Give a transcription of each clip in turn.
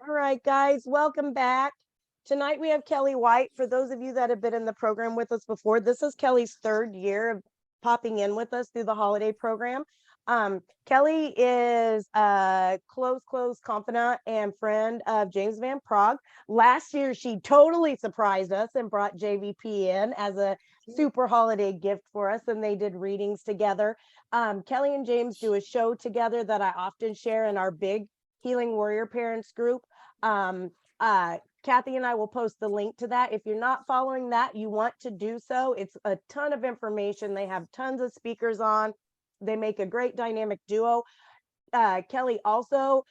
All right, guys, welcome back. Tonight we have Kellee White. For those of you that have been in the program with us before, this is Kellee's third year of popping in with us through the holiday program. Kellee is a close confidant and friend of James Van Prague. Last year, she totally surprised us and brought JVP in as a super holiday gift for us, and they did readings together. Kellee and James do a show together that I often share in our big Healing Warrior Parents group. um Kathy and I will post the link to that. If you're not following that, you want to do so. It's a ton of information. They have tons of speakers on. They make a great dynamic duo. Kellee also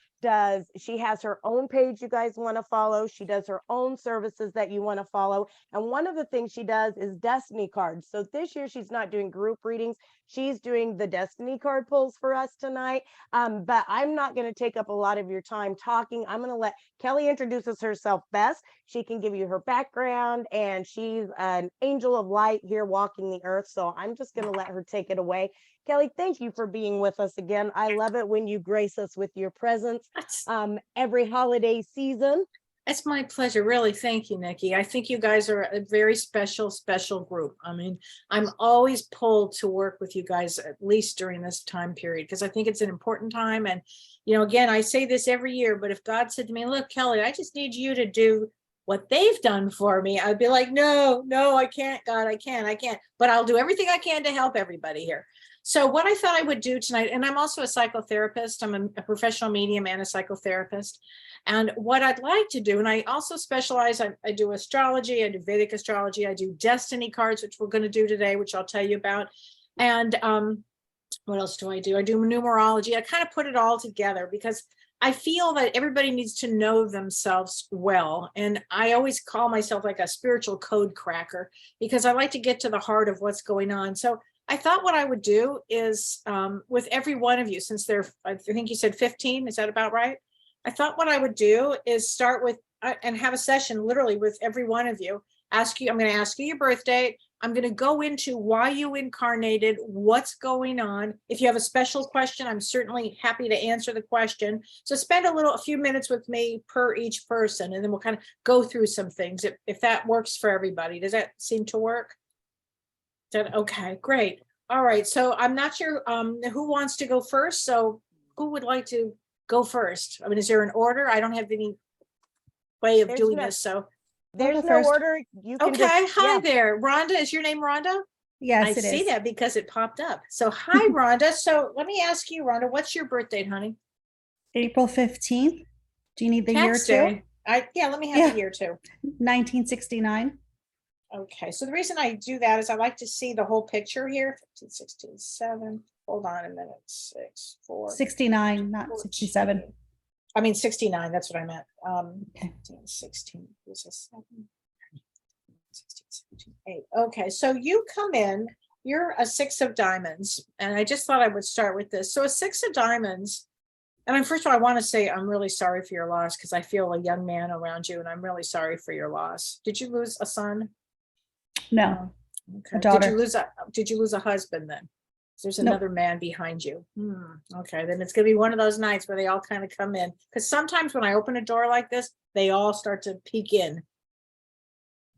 she has her own page you guys want to follow. She does her own services that you want to follow. And one of the things she does is Destiny cards. So this year she's not doing group readings. She's doing the Destiny card pulls for us tonight. But I'm not going to take up a lot of your time talking. I'm going to let Kellee introduces herself best. She can give you her background, and she's an angel of light here walking the earth. So I'm just going to let her take it away. Kellee, thank you for being with us again. I love it when you grace us with your presence every holiday season. It's my pleasure. Really. Thank you, Nikki. I think you guys are a very special group. I mean, I'm always pulled to work with you guys, at least during this time period, because I think it's an important time. And, again, I say this every year, but if God said to me, look, Kellee, I just need you to do what they've done for me, I'd be like, no, I can't, God, I can't, but I'll do everything I can to help everybody here. So what I thought I would do tonight, and I'm also a psychotherapist, I'm a professional medium and a psychotherapist. And what I'd like to do, and I also specialize, I do astrology, I do Vedic astrology, I do destiny cards, which we're going to do today, which I'll tell you about. And what else do? I do numerology. I kind of put it all together because I feel that everybody needs to know themselves well. And I always call myself like a spiritual code cracker because I like to get to the heart of what's going on. So I thought what I would do is with every one of you, since I think you said 15, is that about right? I thought what I would do is start with and have a session literally with every one of you. I'm going to ask you your birth date. I'm going to go into why you incarnated, what's going on. If you have a special question, I'm certainly happy to answer the question. So spend a few minutes with me per each person, and then we'll kind of go through some things if that works for everybody. Does that seem to work? Okay, great. All right. So I'm not sure who wants to go first. So who would like to go first? I mean, is there an order? I don't have any way of doing this. So there's no order. You can okay. Hi there. Rhonda, is your name Rhonda? Yes, I see that because it popped up. So hi, Rhonda. So let me ask you, Rhonda, what's your birth date, honey? April 15th. Do you need the year too? Yeah, let me have the year too. 1969. Okay, so the reason I do that is I like to see the whole picture here. 15, 16, 7. Hold on a minute. 6, 4. 69, not 67. I mean 69. That's what I meant. Okay. 15, 16. This is 7. 16, 17, 8. Okay, so you come in. You're a 6 of diamonds, and I just thought I would start with this. So a 6 of diamonds. And first of all, I want to say I'm really sorry for your loss because I feel a young man around you, and I'm really sorry for your loss. Did you lose a son? No. Okay. Did you lose a husband then? There's another man behind you. Okay, then it's gonna be one of those nights where they all kind of come in. Because sometimes when I open a door like this, they all start to peek in.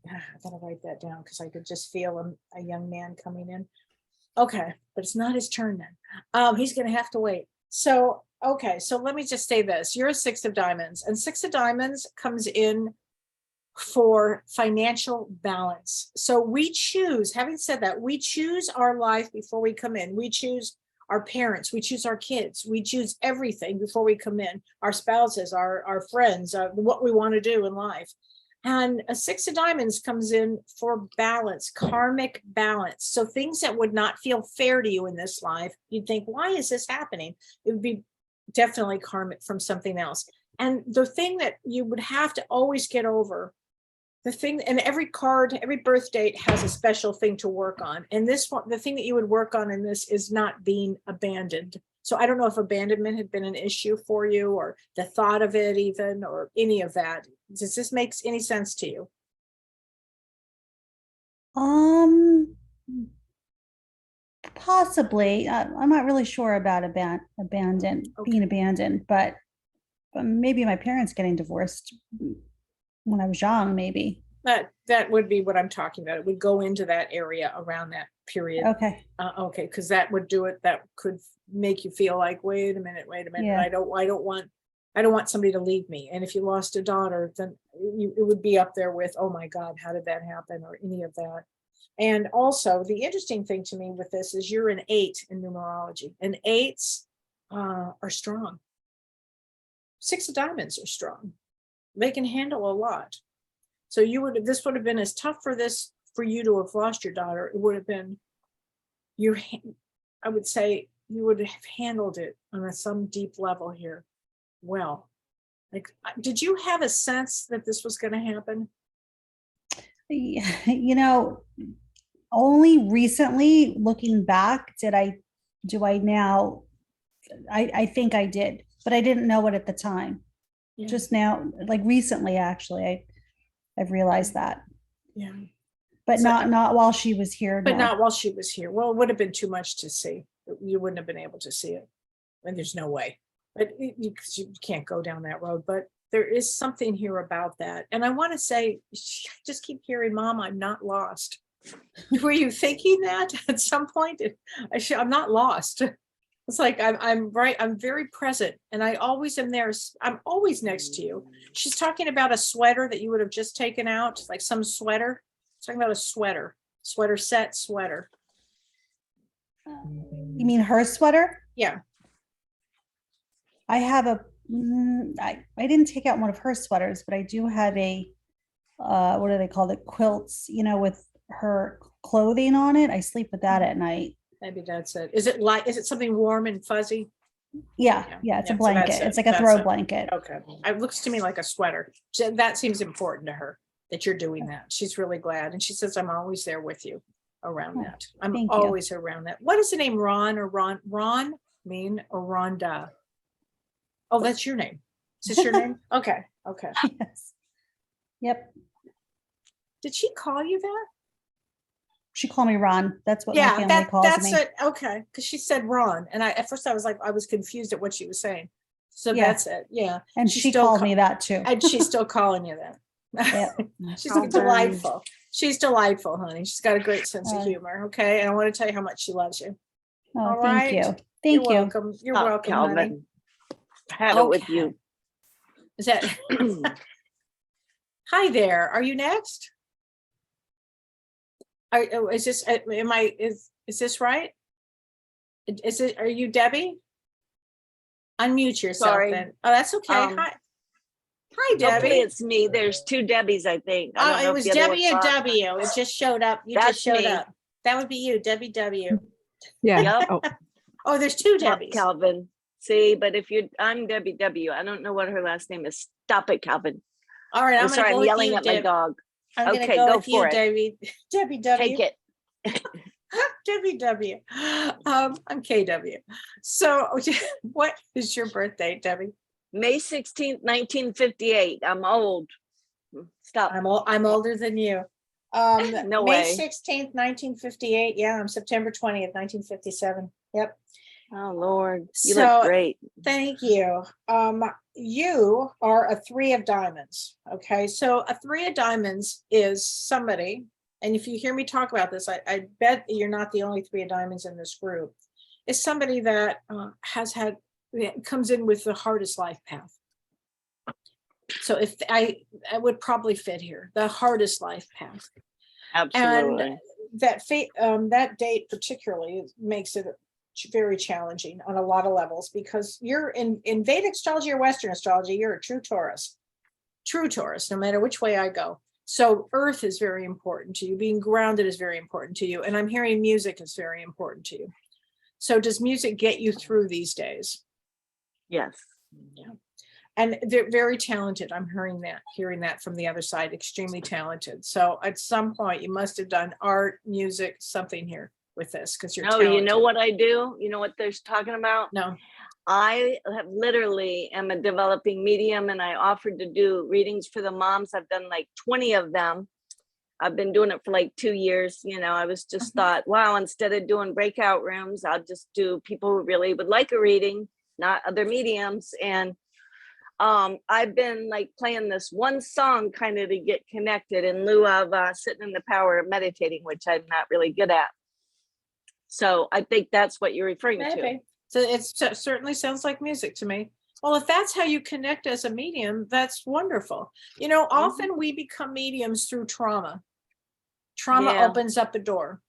I gotta write that down because I could just feel a young man coming in. Okay, but it's not his turn then. He's gonna have to wait. So okay, so let me just say this. You're a 6 of diamonds, and 6 of diamonds comes in for financial balance. So we choose, having said that, we choose our life before we come in. We choose our parents, we choose our kids, we choose everything before we come in, our spouses, our friends, what we want to do in life. And a 6 of diamonds comes in for balance, karmic balance. So things that would not feel fair to you in this life, you'd think, why is this happening? It would be definitely karmic from something else. And the thing that you would have to always get over, the thing, and every card, every birth date has a special thing to work on. And this one, the thing that you would work on in this is not being abandoned. So I don't know if abandonment had been an issue for you, or the thought of it even, or any of that. Does this make any sense to you? Possibly. I'm not really sure about being abandoned, but maybe my parents getting divorced when I was young, maybe. That would be what I'm talking about. It would go into that area around that period. Okay. Okay, because that would do it. That could make you feel like, wait a minute. Yeah. I don't want somebody to leave me. And if you lost a daughter, then it would be up there with, oh my God, how did that happen, or any of that. And also the interesting thing to me with this is you're an 8 in numerology, and 8s are strong. 6 of diamonds are strong. They can handle a lot. So this would have been as tough for you to have lost your daughter. It would have been I would say you would have handled it on some deep level here. Well, like, did you have a sense that this was going to happen? You know, only recently looking back do I now, I think I did, but I didn't know it at the time. Yeah. Just now, like recently, actually, I've realized that. Yeah. But So- not while she was here. But no. not while she was here. Well, it would have been too much to see. You wouldn't have been able to see it. And there's no way. But you can't go down that road. But there is something here about that. And I want to say, I just keep hearing, Mom, I'm not lost. Were you thinking that at some point? I'm not lost. It's like I'm right. I'm very present, and I always am there. I'm always next to you. She's talking about a sweater that you would have just taken out, like some sweater. She's talking about a sweater sweater. You mean her sweater? Yeah. I have I didn't take out one of her sweaters, but I do have a, what do they call it? Quilts, with her clothing on it. I sleep with that at night. Maybe that's it. Is it something warm and fuzzy? Yeah. Yeah. Yeah. It's Yeah, a so that's blanket. it. It's like a That's throw it. blanket. Okay. It looks to me like a sweater. So that seems important to her that you're doing that. She's really glad. And she says, I'm always there with you around Oh, that. I'm thank you. always around that. What is the name? Ron mean, or Rhonda? Oh, that's your name. Is this your name? Okay. Okay. Yes. Yep. Did she call you that? She called me Ron. That's what my Yeah, family calls that's me. it. Okay. Because she said Ron. And at first I was like, I was confused at what she was saying. So Yeah. that's it. Yeah. And She she still called ca- me that too. And she's still calling you that. Yep. She's How delightful. She's delightful, honey. She's got a great sense of Oh. humor. Okay. And I want to tell you how much she loves you. Oh, All thank you. right. Thank You're you. welcome. You're Oh, welcome, honey. Calvin. Had it with Okay. you. Is that hi there? Are you next? Is this is this right? Is it, are you Debbie? Unmute yourself Sorry. then. Oh, that's okay. Um, Hi Hopefully Debbie. it's me. There's 2 Debbies, I think. I don't Oh, know it if was the other Debbie one's and on. W. It just showed up. You That's just showed me. up. That would be you, Debbie W. Yeah. Yep. Oh, Oh, there's 2 Cal- Debbies. Calvin. See, but I'm Debbie W. I don't know what her last name is. Stop it, Calvin. All right, I'm I'm gonna sorry, go I'm with yelling you, at my Deb. dog. I'm gonna Okay, go go with you, for it. Debbie. Debbie W. Take it. Debbie W. I'm KW. So what is your birthday, Debbie? May 16th, 1958. I'm old. Stop. I'm older than you. No May way. 16th, 1958. Yeah, I'm September 20th, 1957. Yep. Oh, Lord. You So- look great. Thank you. You are a 3 of diamonds. Okay. So a 3 of diamonds is somebody, and if you hear me talk about this, I bet you're not the only 3 of diamonds in this group. It's somebody that comes in with the hardest life path. So if I would probably fit here, the hardest life path. Absolutely. And that date particularly makes it very challenging on a lot of levels, because you're in Vedic astrology or Western astrology, you're a true Taurus, no matter which way I go. So earth is very important to you. Being grounded is very important to you. And I'm hearing music is very important to you. So does music get you through these days? Yes. Yeah. And they're very talented. I'm hearing that from the other side, extremely talented. So at some point you must have done art, music, something here with this, because you're No, talented. you know what I do? You know what they're talking about? No. I have literally am a developing medium, and I offered to do readings for the moms. I've done like 20 of them. I've been doing it for like 2 years. I was just thought, wow, instead of doing breakout rooms, I'll just do people who really would like a reading, not other mediums. And I've been like playing this one song kind of to get connected in lieu of sitting in the power of meditating, which I'm not really good at. So I think that's what you're referring to. Maybe. So it certainly sounds like music to me. Well, if that's how you connect as a medium, that's wonderful. You know, often we become mediums through trauma. Trauma Yeah. opens up a door,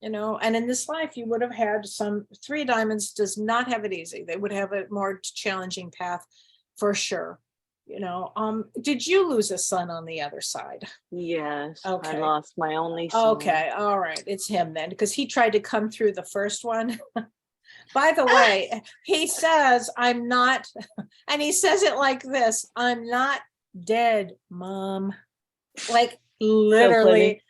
you know, and in this life, you would have had some. Three Diamonds does not have it easy. They would have a more challenging path for sure. You know, did you lose a son on the other side? Yes. Okay. I lost my only son. Okay, all right, it's him then, because he tried to come through the first one. By the way, he says, I'm not, and he says it like this, I'm not dead, Mom. Like literally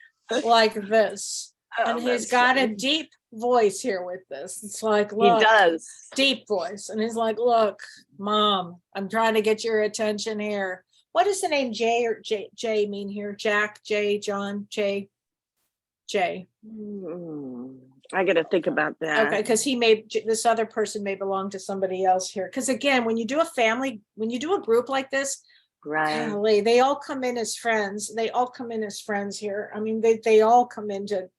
like this. Oh, And he's that's got a funny. deep voice here with this. It's like, He look, does. deep voice. And he's like, look, Mom, I'm trying to get your attention here. What does the name Jay or Jay mean here? Jack, Jay, John, Jay. I got to think about that. Okay, because this other person may belong to somebody else here. Because again, when you do a family, when you do a group like this, Right. golly, they all come in as friends. They all come in as friends here. I mean, they all come into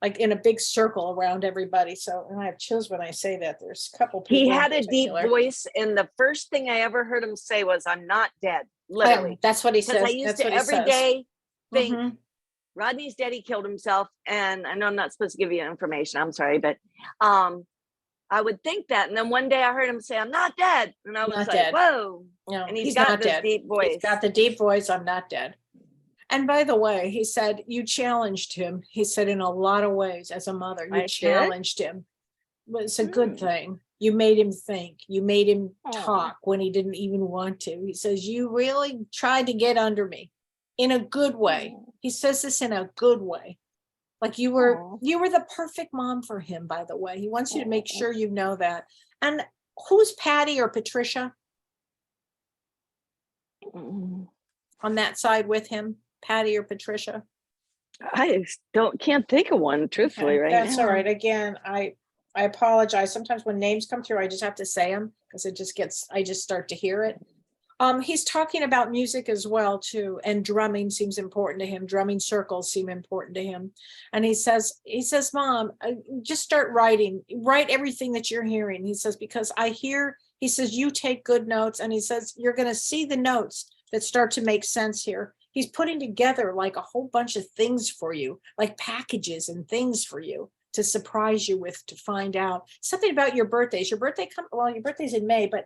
like in a big circle around everybody. So, and I have chills when I say that. There's a couple people. He in had a deep particular. voice, and the first thing I ever heard him say was, I'm not dead. Literally. That's what he Because says. I used That's to what he every says. day think, Mhm. Rodney's daddy killed himself. And I know I'm not supposed to give you information. I'm sorry, but I would think that. And then one day I heard him say, I'm not dead. And I was Not like, dead. whoa. No, And he's got not this dead. deep voice. He's got the deep voice. I'm not dead. And by the way, he said you challenged him. He said in a lot of ways as a mother, you I did? challenged him. But it's a good thing. You made him think. You made him Aw. talk when he didn't even want to. He says, you really tried to get under me in a good way. He says this in a good way. Like you were Aw. the perfect mom for him, by the way. He wants you to make sure you know that. And who's Patty or Patricia on that side with him? Patty or Patricia? I can't think of one truthfully Okay, right that's now. all right. Again, I apologize. Sometimes when names come through, I just have to say them because I just start to hear it. He's talking about music as well too, and drumming seems important to him. Drumming circles seem important to him. And he says, Mom, just start writing, write everything that you're hearing. He says, because he says, you take good notes. And he says, you're going to see the notes that start to make sense here. He's putting together like a whole bunch of things for you, like packages and things for you to surprise you with, to find out something about your birthdays. Your birthday's in May, but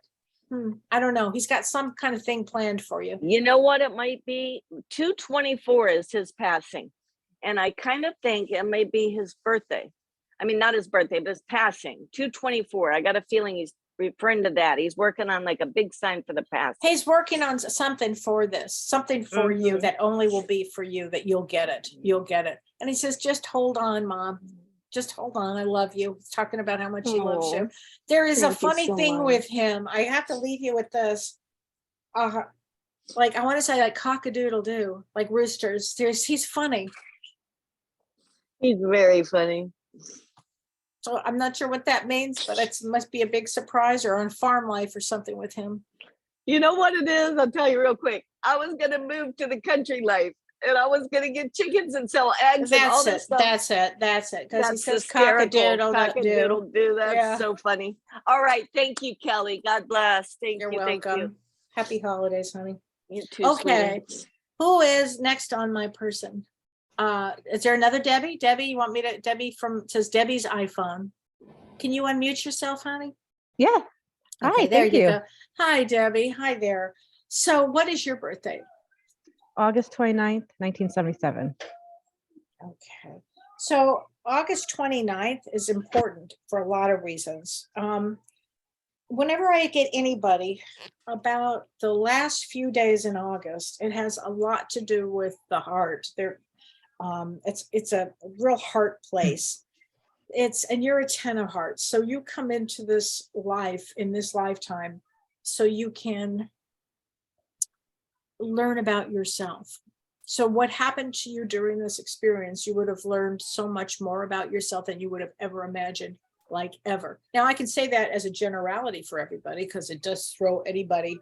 I don't know. He's got some kind of thing planned for you. You know what it might be? 2/24 is his passing. And I kind of think it may be his birthday. I mean, not his birthday, but his passing. 2/24. I got a feeling he's referring to that. He's working on like a big sign for the past. He's working on something for this, something for you that only will be for you, that you'll get it. You'll get it. And he says, just hold on, Mom. Just hold on. I love you. He's talking about how much he loves you. There is a Thank you funny so thing much. with him. I have to leave you with this. Like I want to say like cock-a-doodle-doo, like roosters. He's funny. He's very funny. So I'm not sure what that means, but it must be a big surprise or on farm life or something with him. You know what it is? I'll tell you real quick. I was going to move to the country life and I was going to get chickens and sell eggs and all this stuff. That's it. Because he says hysterical. cock-a-doodle-doo. Cock-a-doodle-doo. That's Yeah. so funny. All right. Thank you, Kellee. God bless. You're Thank welcome. you. Happy holidays, honey. You too, Okay. sweetie. Who is next on my person? Is there another Debbie? Debbie, you want me to? Debbie says Debbie's iPhone. Can you unmute yourself, honey? Yeah. Okay, Hi, there thank you you. go. Hi, Debbie. Hi there. So what is your birthday? August 29th, 1977. Okay. So August 29th is important for a lot of reasons. Whenever I get anybody about the last few days in August, it has a lot to do with the heart. It's a real heart place. And you're a 10 of hearts. So you come into this life in this lifetime so you can learn about yourself. So what happened to you during this experience, you would have learned so much more about yourself than you would have ever imagined, like ever. Now I can say that as a generality for everybody because it does throw anybody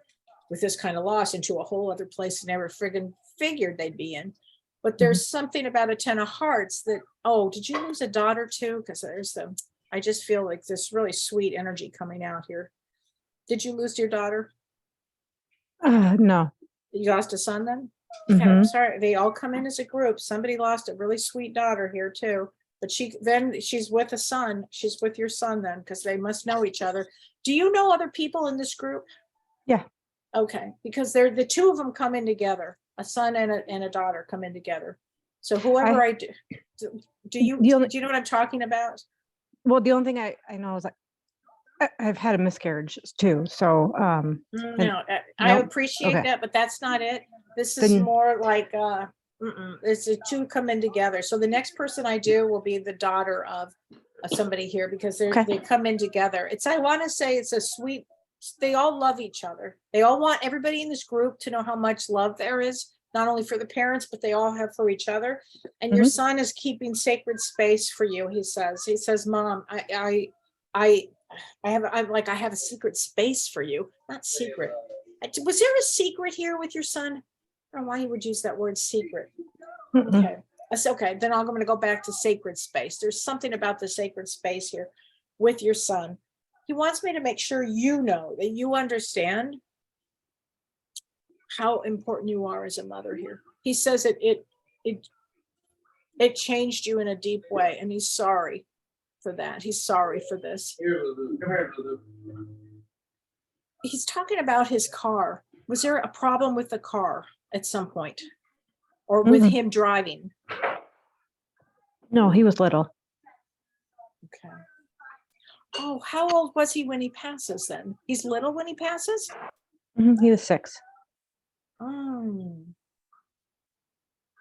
with this kind of loss into a whole other place they never friggin' figured they'd be in. But there's something about a 10 of hearts that, oh, did you lose a daughter too? Because I just feel like this really sweet energy coming out here. Did you lose your daughter? No. You lost a son then? Okay, I'm Mhm. sorry. They all come in as a group. Somebody lost a really sweet daughter here too. But she's with a son. She's with your son then, because they must know each other. Do you know other people in this group? Yeah. Okay, because they're the two of them come in together. A son and a daughter come in together. So whoever I do, do you The only- know what I'm talking about? Well, the only thing I know is I've had a miscarriage too. So, No, I nope. appreciate Okay. that, but that's not it. This is Then- more like, it's the two come in together. So the next person I do will be the daughter of somebody here, because Okay. they come in together. I want to say it's a sweet, they all love each other. They all want everybody in this group to know how much love there is, not only for the parents, but they all have for each other. And your Mhm. son is keeping sacred space for you. He says, Mom, I have a secret space for you. Not secret. Was there a secret here with your son? I don't know why he would use that word secret. Mm-mm. Okay. That's okay. Then I'm going to go back to sacred space. There's something about the sacred space here with your son. He wants me to make sure you know that you understand how important you are as a mother here. He says it changed you in a deep way, and he's sorry for that. He's sorry for this. He's talking about his car. Was there a problem with the car at some point, or with Mm-mm. him driving? No, he was little. Okay. Oh, how old was he when he passes then? He's little when he passes? He was 6. Oh.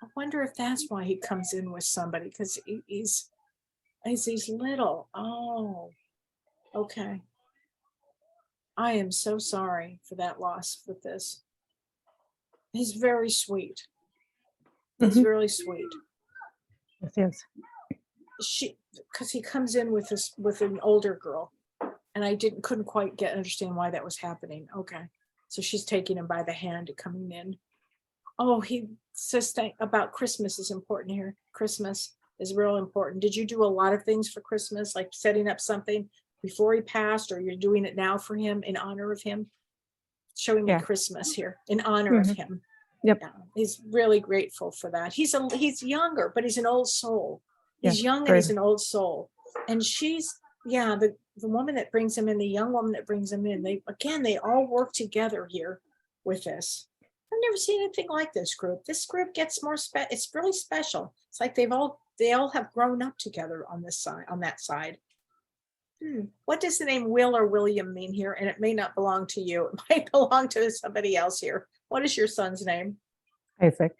I wonder if that's why he comes in with somebody, because he's little. Oh, okay. I am so sorry for that loss with this. He's very sweet. He's Mhm. really sweet. Yes, yes. Because he comes in with an older girl, and I couldn't quite understand why that was happening. Okay, so she's taking him by the hand and coming in. Oh, he says about Christmas is important here. Christmas is real important. Did you do a lot of things for Christmas, like setting up something before he passed, or you're doing it now for him in honor of him? Showing me Yeah. Christmas here in honor of Mhm. him. Yep. Yeah, he's really grateful for that. He's younger, but he's an old soul. He's Yeah, young and very. he's an old soul. And the woman that brings him in, the young woman that brings him in, they all work together here with this. I've never seen anything like this group. This group gets more it's really special. It's like they all have grown up together on this side, on that side. What does the name Will or William mean here? And it may not belong to you. It might belong to somebody else here. What is your son's name? Isaac.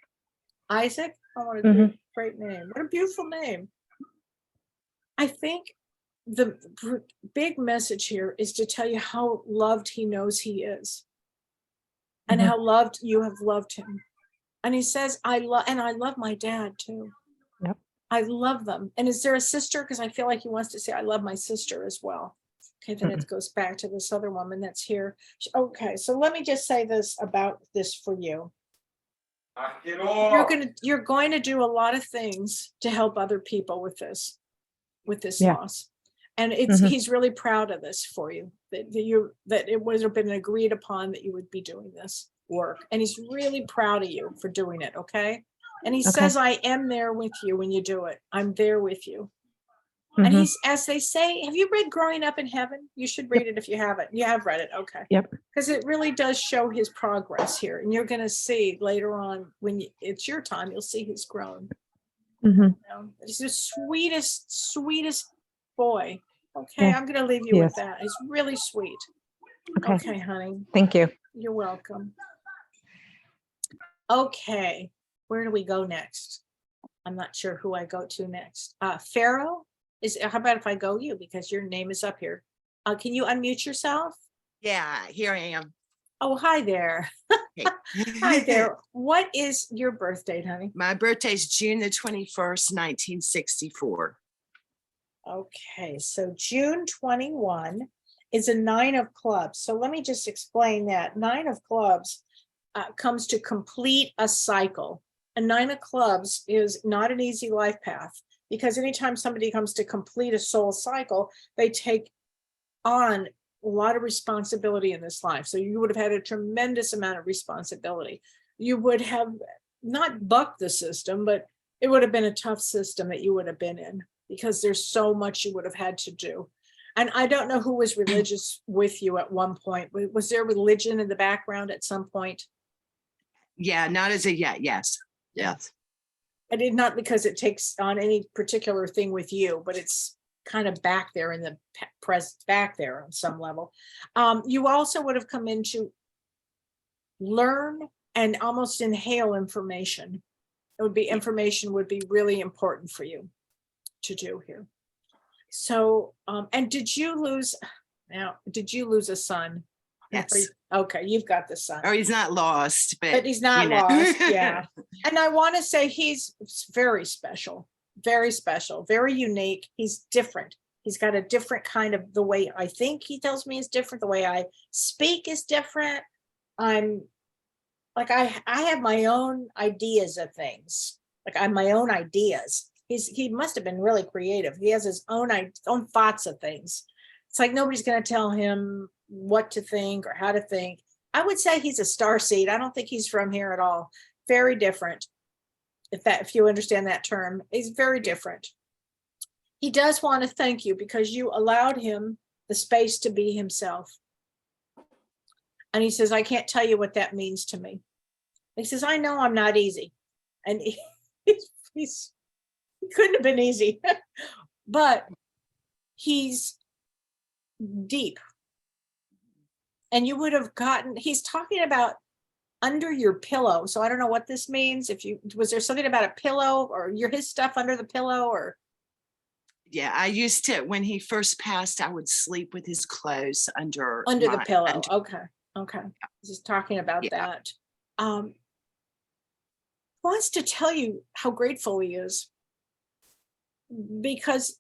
Isaac? Oh, what a Mhm. great name. What a beautiful name. I think the big message here is to tell you how loved he knows he is, and Mhm. how loved you have loved him. And he says, I love my dad too. Yep. I love them. And is there a sister? Because I feel like he wants to say, I love my sister as well. Okay, then it goes back to this other woman that's here. Okay, so let me just say this about this for you. You're going to do a lot of things to help other people with this Yeah. loss. And Mhm. he's really proud of this for you, that it would have been agreed upon that you would be doing this work. And he's really proud of you for doing it. Okay. And he says, I am there with you when you do it. I'm there with you. And Mhm. he's, as they say, have you read Growing Up in Heaven? You should read it if you haven't. You have read it. Okay. Yep. Because it really does show his progress here. And you're going to see later on when it's your time, you'll see he's grown. Mhm. He's the sweetest boy. Okay, Yeah, I'm going to leave you he with is. that. He's really sweet. Okay. Okay, honey. Thank you. You're welcome. Okay, where do we go next? I'm not sure who I go to next. Pharaoh? How about if I go you, because your name is up here. Can you unmute yourself? Yeah, here I am. Oh, hi there. Hey. Hi there. What is your birth date, honey? My birthday is June the 21st, 1964. Okay, so June 21. is a 9 of clubs. So let me just explain that. 9 of clubs comes to complete a cycle. A 9 of clubs is not an easy life path, because anytime somebody comes to complete a soul cycle, they take on a lot of responsibility in this life. So you would have had a tremendous amount of responsibility. You would have not bucked the system, but it would have been a tough system that you would have been in, because there's so much you would have had to do. And I don't know who was religious with you at one point. Was there religion in the background at some point? Yeah, not as a yet. Yes. Yes. I did not, because it takes on any particular thing with you, but it's kind of back there in the present, back there on some level. You also would have come in to learn and almost inhale information. It would be information would be really important for you to do here. So, and did you lose a son? Yes. Okay, you've got the son. Or he's not lost, But he's not you know. lost, yeah. And I want to say he's very special, very unique. He's different. He's got a different kind of, the way I think he tells me is different. The way I speak is different. I'm like, I have my own ideas of things. Like I have my own ideas. He must have been really creative. He has his own thoughts of things. It's like nobody's going to tell him what to think or how to think. I would say he's a starseed. I don't think he's from here at all. Very different. If you understand that term, he's very different. He does want to thank you because you allowed him the space to be himself. And he says, I can't tell you what that means to me. He says, I know I'm not easy. And he couldn't have been easy, but he's deep. And you would have gotten, he's talking about under your pillow. So I don't know what this means. Was there something about a pillow or his stuff under the pillow or? Yeah, I used to, when he first passed, I would sleep with his clothes under The pillow. Okay. Just talking about Yeah. that. Wants to tell you how grateful he is, because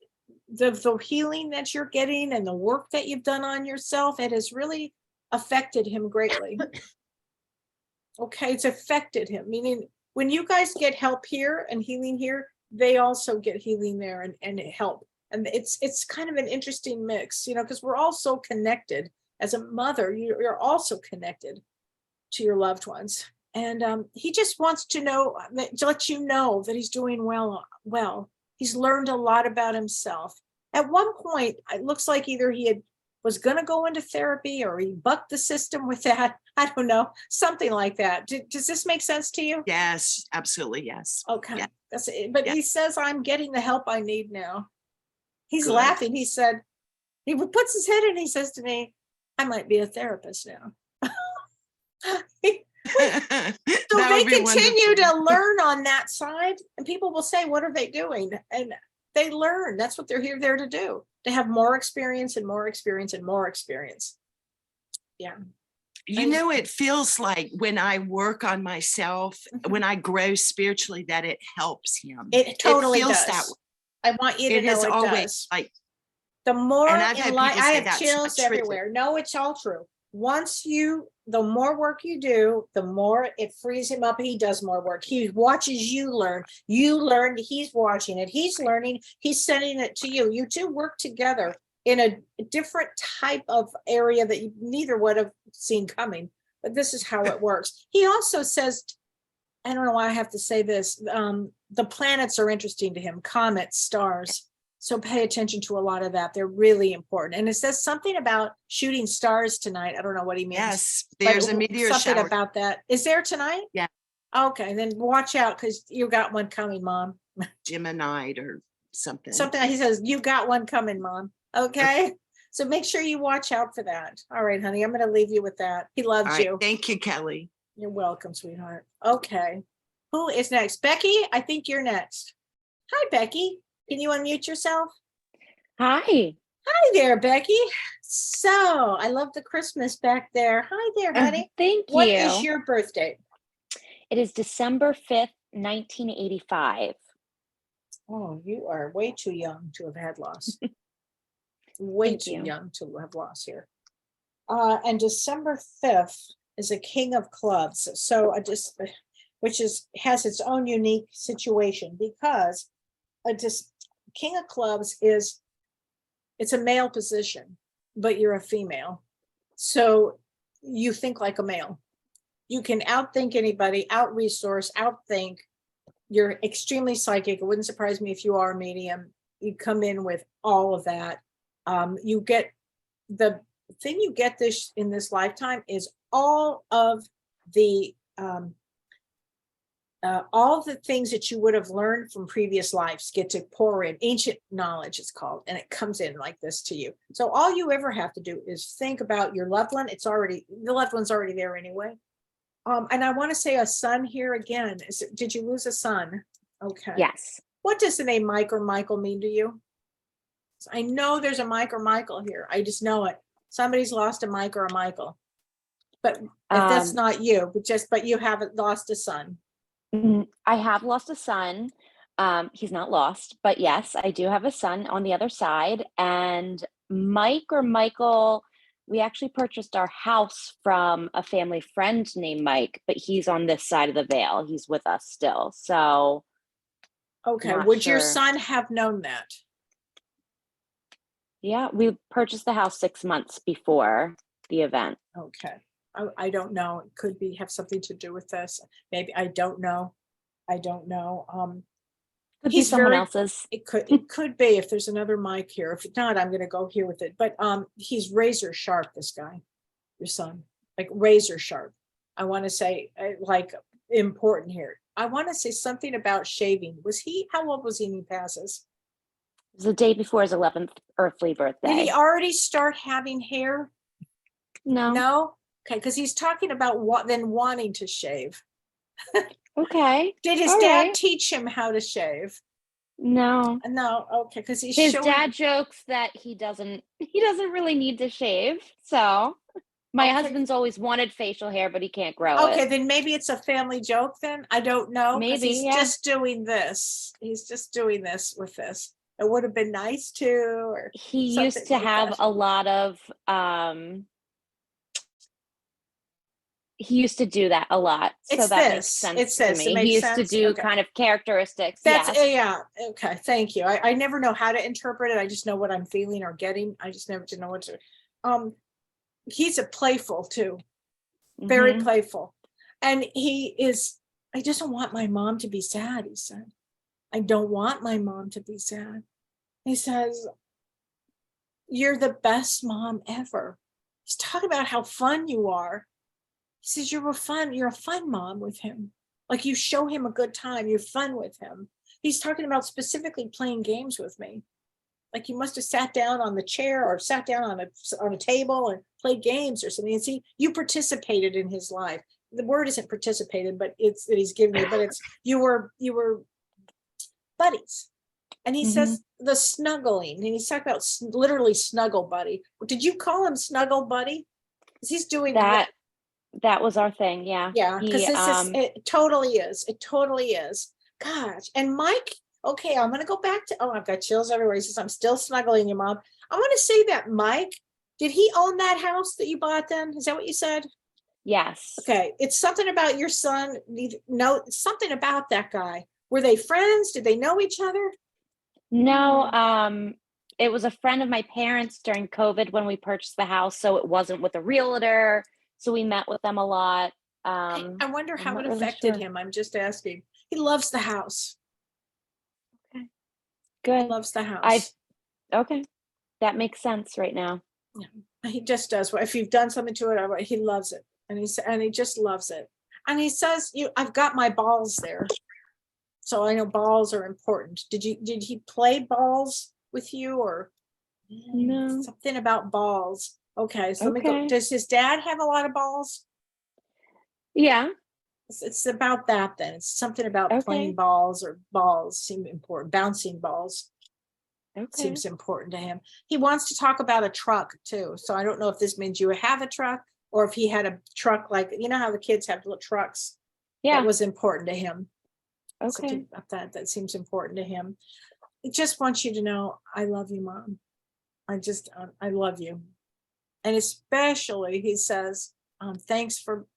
the healing that you're getting and the work that you've done on yourself, it has really affected him greatly. Okay, it's affected him, meaning when you guys get help here and healing here, they also get healing there and help. And it's kind of an interesting mix, because we're all so connected. As a mother, you're also connected to your loved ones. And he just wants to let you know that he's doing well. He's learned a lot about himself. At one point, it looks like either he was going to go into therapy or he bucked the system with that. I don't know, something like that. Does this make sense to you? Yes, absolutely. Yes. Okay. Yeah. That's it. But Yeah. he says, I'm getting the help I need now. He's Good. laughing. He said, he puts his head in, he says to me, I might be a therapist now. So they continue to learn on that side, and people will say, what are they doing? And they learn. That's what they're there to do, to have more experience and more experience and more experience. Yeah. It feels like when I work on myself, when I grow spiritually, that it helps him. It totally feels does. that way. I want you to know is it always does. like, The more and I've had in life, people I say have that's chills not true. everywhere. No, it's all true. The more work you do, the more it frees him up. He does more work. He watches you learn. You learn. He's watching it. He's learning. He's sending it to you. You two work together in a different type of area that you neither would have seen coming. But this is how it works. He also says, I don't know why I have to say this. The planets are interesting to him, comets, stars. So pay attention to a lot of that. They're really important. And it says something about shooting stars tonight. I don't know what he means. Yes, but there's a meteor something shower. about that. Is there tonight? Yeah. Okay, then watch out because you got one coming, Mom. Gemini or something. Something he says, you got one coming, Mom. Okay. So make sure you watch out for that. All right, honey, I'm going to leave you with that. He loves All right, you. thank you, Kellee. You're welcome, sweetheart. Okay. Who is next? Becky, I think you're next. Hi, Becky. Can you unmute yourself? Hi. Hi there, Becky. So I love the Christmas back there. Hi there, honey. Thank you. What is your birthday? It is December 5th, 1985. Oh, you are way too young to have had loss. way Thank too you. young to have lost here. And December 5th is a King of Clubs. So I just, which has its own unique situation because King of Clubs it's a male position, but you're a female. So you think like a male. You can outthink anybody, out-resource, outthink. You're extremely psychic. It wouldn't surprise me if you are a medium. You come in with all of that. You get the thing you get in this lifetime is all of the things that you would have learned from previous lives get to pour in. Ancient knowledge it's called, and it comes in like this to you. So all you ever have to do is think about your loved one. The loved one's already there anyway. And I want to say a son here again. Did you lose a son? Okay. Yes. What does the name Mike or Michael mean to you? I know there's a Mike or Michael here. I just know it. Somebody's lost a Mike or a Michael. But if that's not you, but you haven't lost a son. I have lost a son. He's not lost, but yes, I do have a son on the other side. And Mike or Michael, we actually purchased our house from a family friend named Mike, but he's on this side of the veil. He's with us still. So okay, not would your sure. son have known that? Yeah, we purchased the house 6 months before the event. Okay. I don't know. It could have something to do with this. Maybe I don't know. Could be He's someone very- else's. It could be if there's another mic here. If not, I'm gonna go here with it. But he's razor sharp, this guy, your son, like razor sharp. I want to say like important here. I want to say something about shaving. How old was he when he passes? It was the day before his 11th earthly birthday. Did he already start having hair? No. No? Okay, because he's talking about wanting to shave. Okay. Did his All dad right. teach him how to shave? No. No, okay, because he's His showing. dad jokes that he doesn't really need to shave. So my Okay. husband's always wanted facial hair, but he can't grow Okay, it. then maybe it's a family joke then. I don't know. 'Cause Maybe, he's yeah. just doing this. He's just doing this with this. It would have been nice to, or He something used to like have that. a lot of he used to do that a lot. So It's that this. makes sense It's to this. It me. makes He used sense? to do Okay. kind of characteristics. That's yes. yeah. Okay, thank you. I never know how to interpret it. I just know what I'm feeling or getting. I just never know what to. He's a playful too, very Mhm. playful, and he doesn't want my mom to be sad. He said, "I don't want my mom to be sad." He says, "You're the best mom ever." He's talking about how fun you are. He says, you're a fun mom with him. Like you show him a good time. You're fun with him. He's talking about specifically playing games with me. Like you must have sat down on the chair or sat down on a table and played games or something. And see, you participated in his life. The word isn't participated, but it's that he's given you, but it's you were buddies. And he says the snuggling, and he's talking about literally snuggle buddy. Did you call him snuggle buddy? Because he's doing That was our thing. Yeah. yeah, because He, it totally is. It totally is. Gosh. And Mike, okay, I'm gonna go back to I've got chills everywhere. He says, I'm still snuggling you, Mom. I want to say that Mike, did he own that house that you bought then? Is that what you said? yes. Okay. It's something about your son. No, something about that guy. Were they friends? Did they know each other? No, it was a friend of my parents during COVID when we purchased the house, so it wasn't with a realtor. So we met with them a lot. I wonder I'm how not it really affected sure. him. I'm just asking. He loves the house. He Good. loves the house. Okay. That makes sense right now. He just does. If you've done something to it, he loves it, and he just loves it. And he says, I've got my balls there." So I know balls are important. Did he play balls with you or No. something about balls? Okay, so let me go. Okay. Does his dad have a lot of balls? Yeah. It's about that then. It's something about Okay. playing balls or balls seem important. Bouncing balls Okay. seems important to him. He wants to talk about a truck too. So I don't know if this means you have a truck or if he had a truck like, you know how the kids have little trucks? Yeah. That was important to him. Okay. Something about that seems important to him. He just wants you to know, I love you, Mom. I love you. And especially he says, thanks for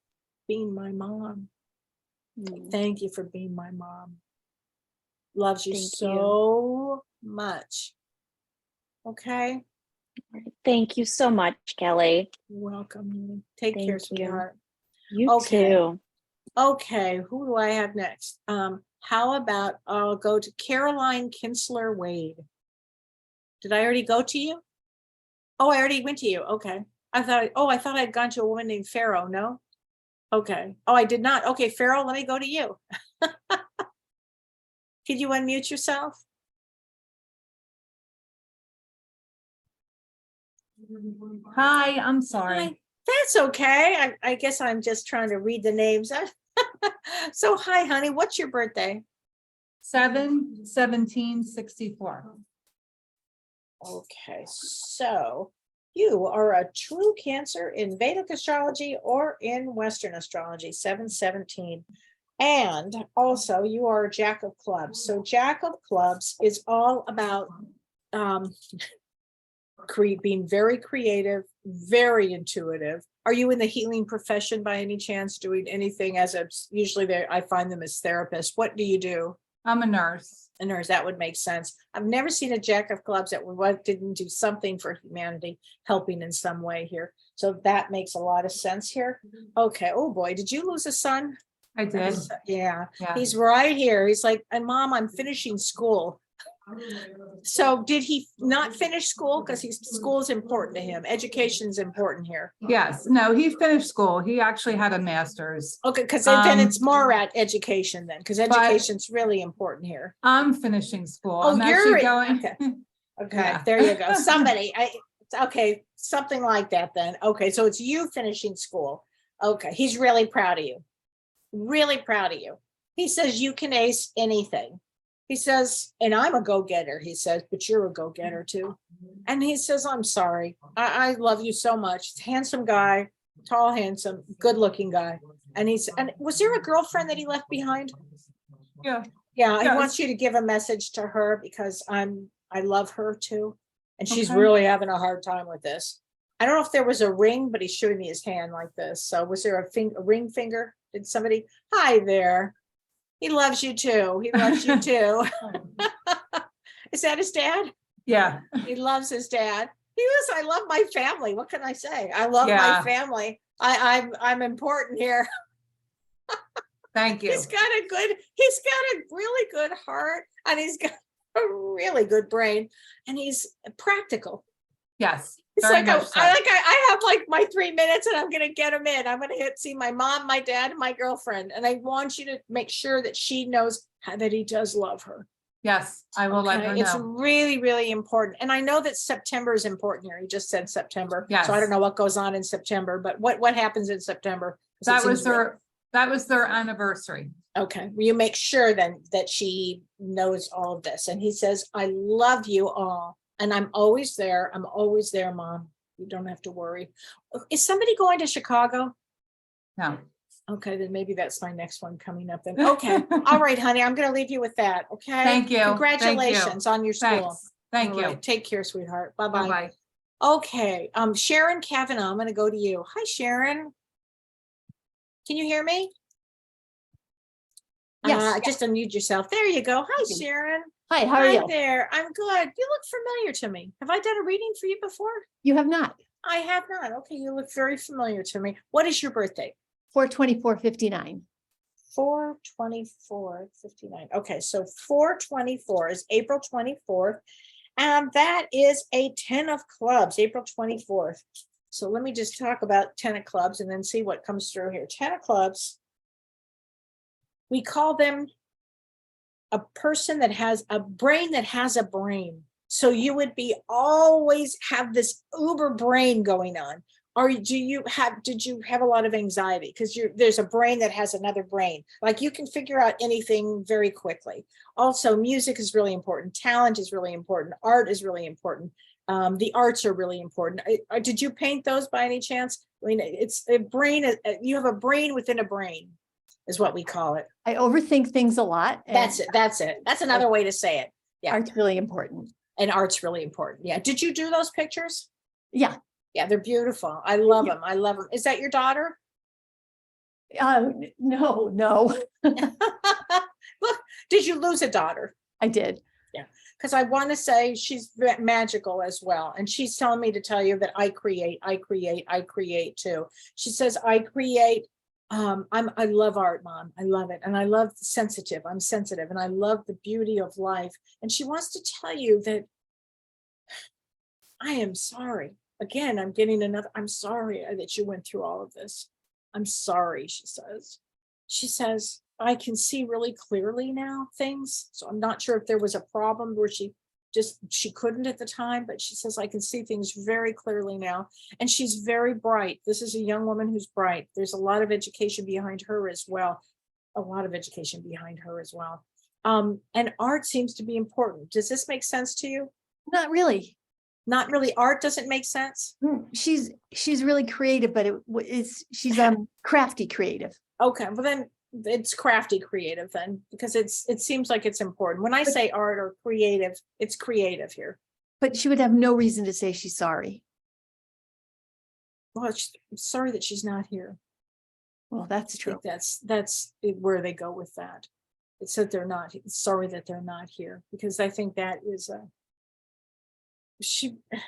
being my mom. Thank you for being my mom. Loves you Thank you. so much. Okay. Thank you so much, Kelly. Welcome. Take care, Thank you. sweetheart. You Okay. too. Okay, who do I have next? How about I'll go to Caroline Kinsler Wade. Did I already go to you? Oh, I already went to you. Okay. I thought I'd gone to a woman named Farrow. No? Okay. Oh, I did not. Okay, Farrow, let me go to you. Could you unmute yourself? Hi, I'm sorry. Hi. That's okay. I guess I'm just trying to read the names. So hi, honey. What's your birthday? 7/17/64. Okay, so you are a true Cancer in Vedic astrology or in Western astrology, 7/17. And also you are a Jack of Clubs. So Jack of Clubs is all about being very creative, very intuitive. Are you in the healing profession by any chance, doing anything as a, usually I find them as therapists. What do you do? I'm a nurse. A nurse, that would make sense. I've never seen a Jack of Clubs that didn't do something for humanity, helping in some way here. So that makes a lot of sense here. Okay. Oh boy, did you lose a son? I did. Yeah, Yeah. he's right here. He's like, and Mom, I'm finishing school. So did he not finish school? Because school is important to him. Education is important here. Yes. No, he finished school. He actually had a master's. Okay, because then it's more at education then, because education's really important here. I'm finishing school. Oh, I'm you're actually going. Okay, Yeah. there you go. Somebody, okay, something like that then. Okay, so it's you finishing school. Okay, he's really proud of you. Really proud of you. He says you can ace anything. He says, and I'm a go-getter, he says, but you're a go-getter too. And he says, I'm sorry. I love you so much. Handsome guy, tall, handsome, good-looking guy. And was there a girlfriend that he left behind? Yeah. Yeah, he Yes. wants you to give a message to her because I love her too. And she's Okay. really having a hard time with this. I don't know if there was a ring, but he's showing me his hand like this. So was there a ring finger? Did somebody? Hi there. He loves you too. He loves you too. Is that his dad? Yeah. He loves his dad. I love my family. What can I say? I love my Yeah. family. I'm important here. Thank you. He's got a really good heart, and he's got a really good brain, and he's practical. Yes. It's Very like much so. I have like my 3 minutes and I'm gonna get him in. I'm gonna see my mom, my dad, and my girlfriend. And I want you to make sure that she knows that he does love her. Yes, I will let her It's know. really, really important. And I know that September is important here. He just said September. Yes. So I don't know what goes on in September, but what happens in September? 'Cause it That was seems that was their anniversary. okay. Will you make sure then that she knows all of this? And he says, I love you all. And I'm always there. I'm always there, Mom. You don't have to worry. Is somebody going to Chicago? No. Okay, then maybe that's my next one coming up then. Okay. All right, honey. I'm going to leave you with that. Okay. Thank you. Thank you. Congratulations on your school. Thanks. Thank All you. right, take care, sweetheart. Bye-bye. Bye-bye. Okay. Sharon Kavanaugh, I'm going to go to you. Hi, Sharon. Can you hear me? Yes. Just unmute yourself. There you go. Hi, Sharon. Hi, how are you? There. I'm good. You look familiar to me. Have I done a reading for you before? You have not. I have not. Okay, you look very familiar to me. What is your birthday? 4/24/59. 4/24/59. Okay, so 4/24 is April 24th. And that is a 10 of clubs, April 24th. So let me just talk about 10 of clubs and then see what comes through here. 10 of clubs. We call them a person that has a brain that has a brain. So you would be always have this uber brain going on. Or did you have a lot of anxiety? Because there's a brain that has another brain. Like you can figure out anything very quickly. Also, music is really important. Talent is really important. Art is really important. The arts are really important. Did you paint those by any chance? I mean, it's a brain. You have a brain within a brain, is what we call it. I overthink things a lot. That's it. That's it. That's another way to say it. Yeah. Art's really important. And art's really important. Yeah. Did you do those pictures? Yeah. Yeah, they're beautiful. I love them. I love them. Is that your daughter? No, Look, did you lose a daughter? I did. Because I want to say she's magical as well. And she's telling me to tell you that I create too. She says, I create. I love art, Mom. I love it. And I love sensitive. I'm sensitive and I love the beauty of life. And she wants to tell you that I am sorry. Again, I'm getting another, I'm sorry that you went through all of this. I'm sorry, she says. She says, I can see really clearly now things. So I'm not sure if there was a problem where she couldn't at the time, but she says, I can see things very clearly now. And she's very bright. This is a young woman who's bright. There's a lot of education behind her as well. And art seems to be important. Does this make sense to you? Not really. Not really. Art doesn't make sense. She's really creative, but she's crafty creative. Okay, well then it's crafty creative then, because it seems like it's important. When I say art or creative, it's creative here. But she would have no reason to say she's sorry. Well, I'm sorry that she's not here. Well, that's I true. think that's where they go with that. It's that they're not sorry that they're not here, because I think that is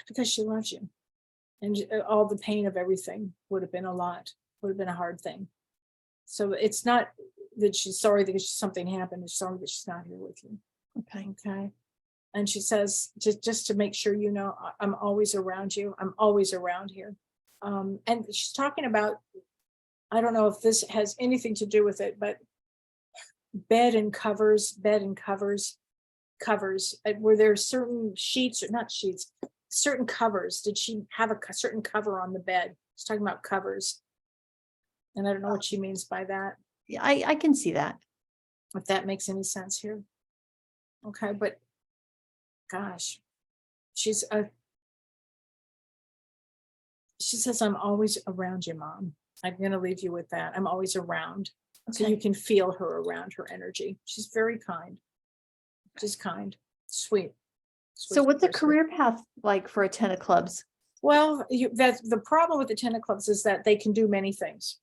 because she loves you, and all the pain of everything would have been a hard thing. So it's not that she's sorry that something happened. It's sorry that she's not here with you. Okay. And she says, just to make sure you know, I'm always around you. I'm always around here. And she's talking about, I don't know if this has anything to do with it, but bed and covers, were there certain sheets or not sheets, certain covers? Did she have a certain cover on the bed? She's talking about covers. And I don't know what she means by that. Yeah, I can see that. If that makes any sense here. Okay, but gosh, she says, I'm always around you, Mom. I'm going to leave you with that. I'm always around. So you can feel her around, her energy. She's very kind. She's kind, sweet. So what's a person. career path like for a 10 of clubs? Well, that's the problem with the 10 of clubs is that they can do many things.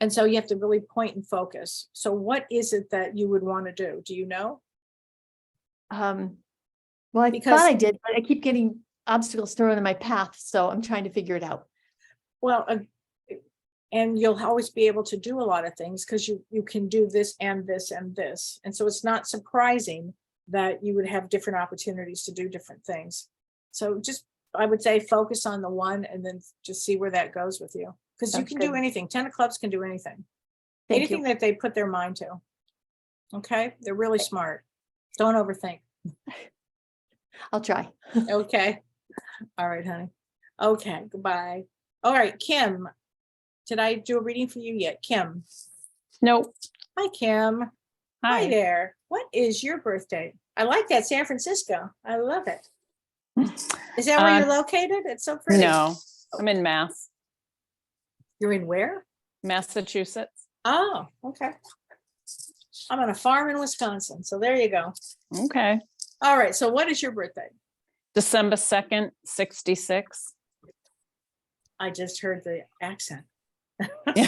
And so you have to really point and focus. So what is it that you would want to do? Do you know? Well, I Because- thought I did, but I keep getting obstacles thrown in my path. So I'm trying to figure it out. Well, and you'll always be able to do a lot of things because you can do this and this and this. And so it's not surprising that you would have different opportunities to do different things. So just, I would say, focus on the one and then just see where that goes with you. Because you Sounds can do good. anything. 10 of clubs can do anything. Thank Anything you. that they put their mind to. Okay, they're really smart. Don't overthink. I'll try. Okay. All right, honey. Okay, goodbye. All right, Kim. Did I do a reading for you yet? Kim. Nope. Hi, Kim. Hi Hi. there. What is your birthday? I like that, San Francisco. I love it. Is that where you're located? It's so pretty. No, I'm in Mass, You're in where? Massachusetts. Oh, okay. I'm on a farm in Wisconsin. So there you go. Okay. All right. So what is your birthday? December 2nd, 66. I just heard the accent. Yeah.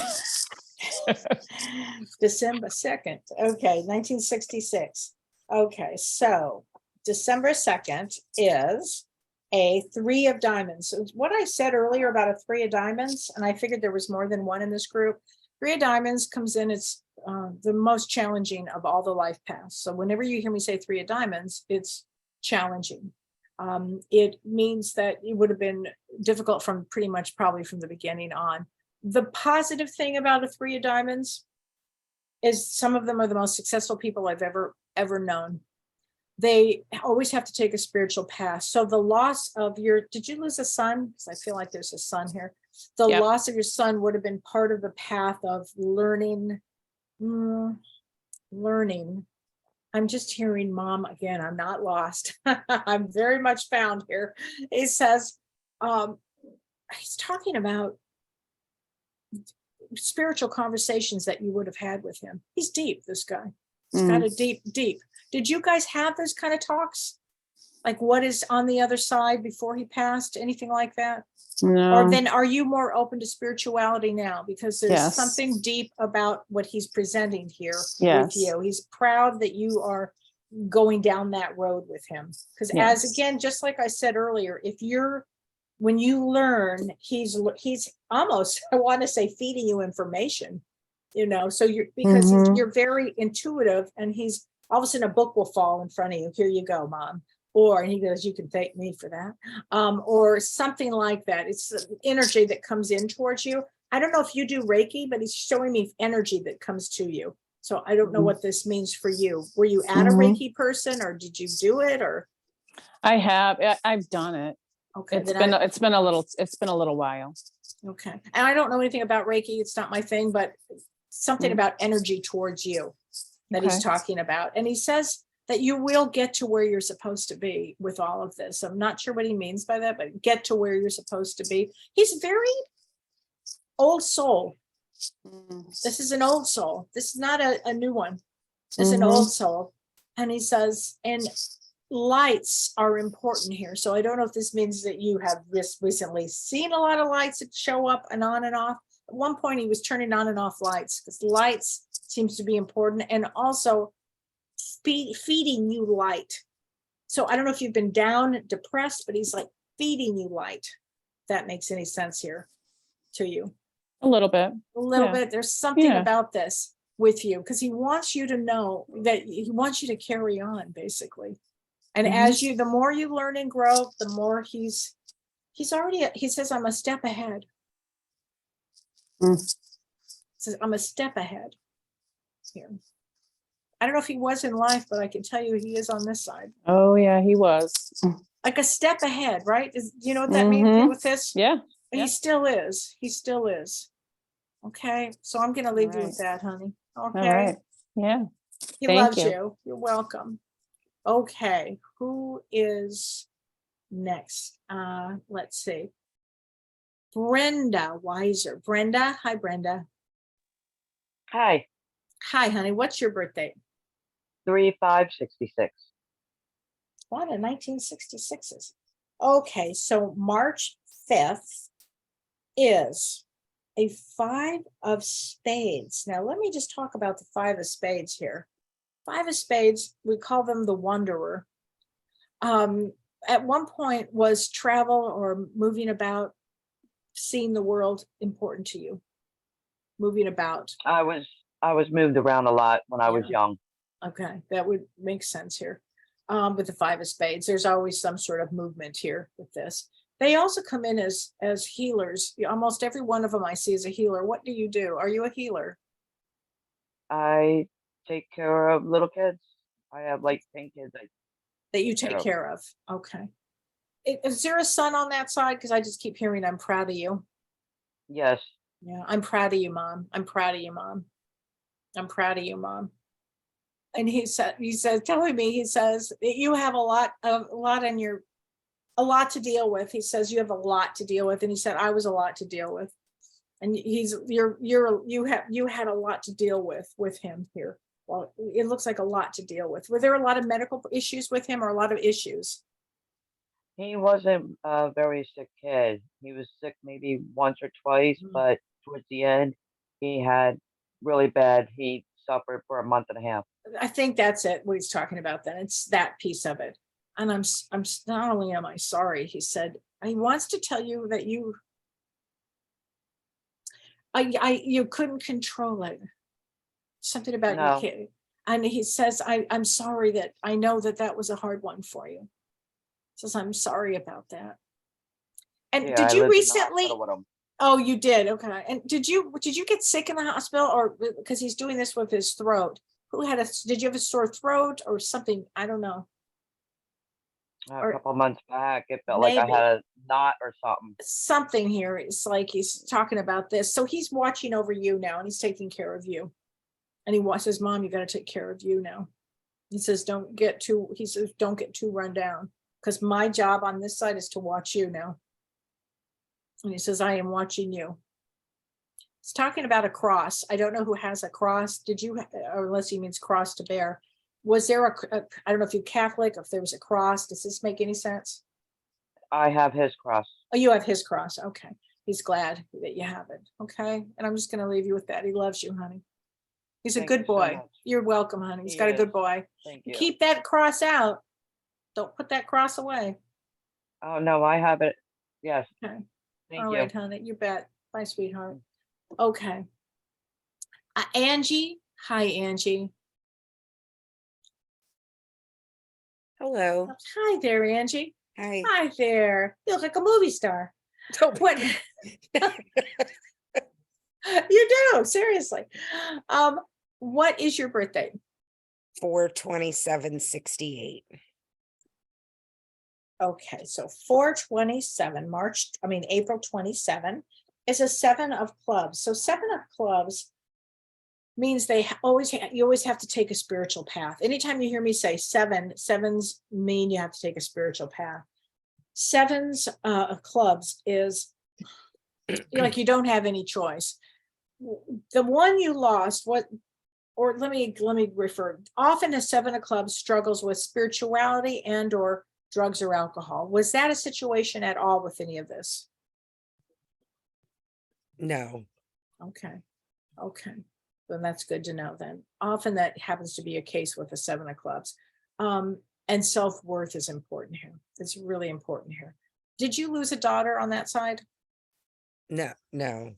December 2nd. Okay, 1966. Okay, so December 2nd is a 3 of diamonds. So what I said earlier about a 3 of diamonds, and I figured there was more than one in this group. 3 of diamonds comes in, it's the most challenging of all the life paths. So whenever you hear me say 3 of diamonds, it's challenging. It means that it would have been difficult from pretty much probably from the beginning on. The positive thing about a 3 of diamonds is some of them are the most successful people I've ever known. They always have to take a spiritual path. So the loss of did you lose a son? Because I feel like there's a son here. The Yep. loss of your son would have been part of the path of learning. I'm just hearing Mom again. I'm not lost. I'm very much found here. He says, he's talking about spiritual conversations that you would have had with him. He's deep, this guy. He's got a deep. Did you guys have those kind of talks? Like what is on the other side before he passed? Anything like that? Or No, then are you more open to spirituality now? Because there's Yes. something deep about what he's presenting here with Yes. you. He's proud that you are going down that road with him. Because as Yes. again, just like I said earlier, when you learn, he's almost, I want to say, feeding you information, so you're very intuitive, and he's all of a sudden a book will fall in front of you. Here you go, mom. And he goes, you can thank me for that. Or something like that. It's the energy that comes in towards you. I don't know if you do Reiki, but he's showing me energy that comes to you. So I don't know what this means for you. Were you at a Reiki person, or did you do it, or? I've done it. Okay. It's been a little while. Okay. And I don't know anything about Reiki. It's not my thing, but something about energy towards you that he's Okay. talking about. And he says that you will get to where you're supposed to be with all of this. I'm not sure what he means by that, but get to where you're supposed to be. He's very old soul. This is an old soul. This is not a new one. This is an old soul. And he says, and lights are important here. So I don't know if this means that you have recently seen a lot of lights that show up and on and off. At one point he was turning on and off lights, because lights seems to be important, and also feeding you light. So I don't know if you've been down, depressed, but he's like feeding you light. If that makes any sense here to you. A little bit. A little Yeah. bit. There's something Yeah. about this with you, because he wants you to know that he wants you to carry on, basically. And as the more you learn and grow, the more he says, I'm a step ahead. Says, I'm a step ahead here. I don't know if he was in life, but I can tell you he is on this side. Oh, yeah, he was. Like a step ahead, right? Do you know what that means with this? Yeah. He still is. He still is. Okay. So I'm going to leave you with that, honey. Okay. All right. Yeah. He Thank loves you. you. You're welcome. Okay. Who is next? Let's see. Brenda Weiser. Brenda. Hi, Brenda. Hi, Hi, honey. What's your birthday? 3/5/66. What a 1966s. Okay, so March 5th is a 5 of spades. Now, let me just talk about the 5 of spades here. 5 of spades, we call them the wanderer. At one point, was travel or moving about, seeing the world important to you? Moving about. I was moved around a lot when I was Yeah. young. Okay, that would make sense here. With the 5 of spades, there's always some sort of movement here with this. They also come in as healers. Almost every one of them I see is a healer. What do you do? Are you a healer? I take care of little kids. I have like 10 kids. That you take care of. Okay. Is there a son on that side? Because I just keep hearing, I'm proud of you. Yes. Yeah, I'm proud of you, Mom. I'm proud of you, Mom. I'm proud of you, Mom. And he says, telling me, he says, you have a lot to deal with. He says, you have a lot to deal with. And he said, I was a lot to deal with. And you had a lot to deal with him here. Well, it looks like a lot to deal with. Were there a lot of medical issues with him, or a lot of issues? He wasn't a very sick kid. He was sick maybe once or twice, but towards the end, he had really bad. He suffered for a month and a half. I think that's it, what he's talking about then. It's that piece of it. And I'm not only am I sorry, he said, he wants to tell you that you couldn't control it. Something about your kid. And he says, I'm sorry that I know that was a hard one for you. He says, I'm sorry about that. And did you recently? Oh, you did. Okay. And did you get sick in the hospital, or because he's doing this with his throat? Did you have a sore throat or something? I don't know. A couple months back, it felt like I had a knot or something. Something here. It's like he's talking about this. So he's watching over you now, and he's taking care of you. And he says, Mom, you got to take care of you now. He says, don't get too run down, because my job on this side is to watch you now. And he says, I am watching you. He's talking about a cross. I don't know who has a cross. Did you, or unless he means cross to bear. Was there I don't know if you're Catholic, or if there was a cross. Does this make any sense? I have his cross. Oh, you have his cross. Okay. He's glad that you have it. Okay. And I'm just going to leave you with that. He loves you, honey. He's a Thank good you so boy. much. You're welcome, honey. He's He got a good is. boy. Thank you. Keep that cross out. Don't put that cross away. Oh, no, I have it. Yes. Okay. Thank All you. right, honey. You bet. Bye, sweetheart. Okay. Angie. Hi, Angie. Hello. Hi there, Angie. Hi. Hi there. You look like a movie star. What? You do, seriously. What is your birthday? 4/27/68. Okay, so 4/27, April 27 is a 7 of clubs. So 7 of clubs means you always have to take a spiritual path. Anytime you hear me say 7, sevens mean you have to take a spiritual path. 7s of clubs is like you don't have any choice. The one you lost, let me refer. Often a 7 of clubs struggles with spirituality and or drugs or alcohol. Was that a situation at all with any of this? No. Okay. Then that's good to know then. Often that happens to be a case with a 7 of clubs. And self-worth is important here. It's really important here. Did you lose a daughter on that side? No.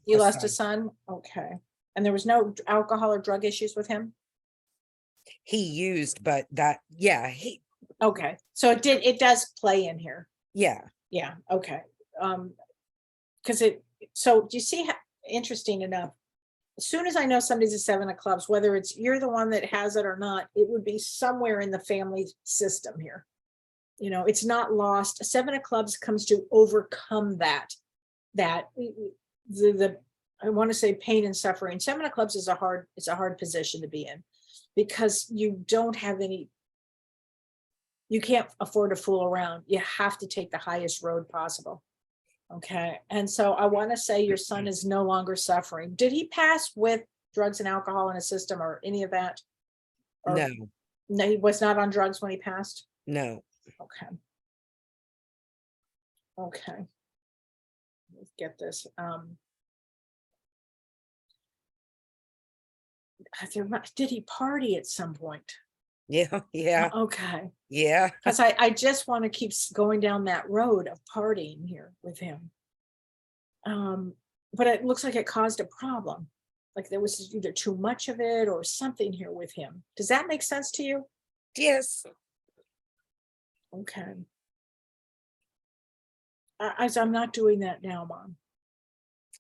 You lost a son. son? Okay. And there was no alcohol or drug issues with him? He used, but Okay. So it does play in here. yeah. Yeah. Okay. So do you see how interesting enough? As soon as I know somebody's a 7 of clubs, whether it's you're the one that has it or not, it would be somewhere in the family system here. You know, it's not lost. A 7 of clubs comes to overcome that I want to say pain and suffering. 7 of clubs is a hard position to be in because you can't afford to fool around. You have to take the highest road possible. Okay. And so I want to say your son is no longer suffering. Did he pass with drugs and alcohol in his system or any of that? No. No, he was not on drugs when he passed? No. Okay. Let's get this. Did he party at some point? Yeah. Okay. Yeah. Because I just want to keep going down that road of partying here with him. But it looks like it caused a problem. Like there was either too much of it or something here with him. Does that make sense to you? Yes. Okay. I'm not doing that now, Mom.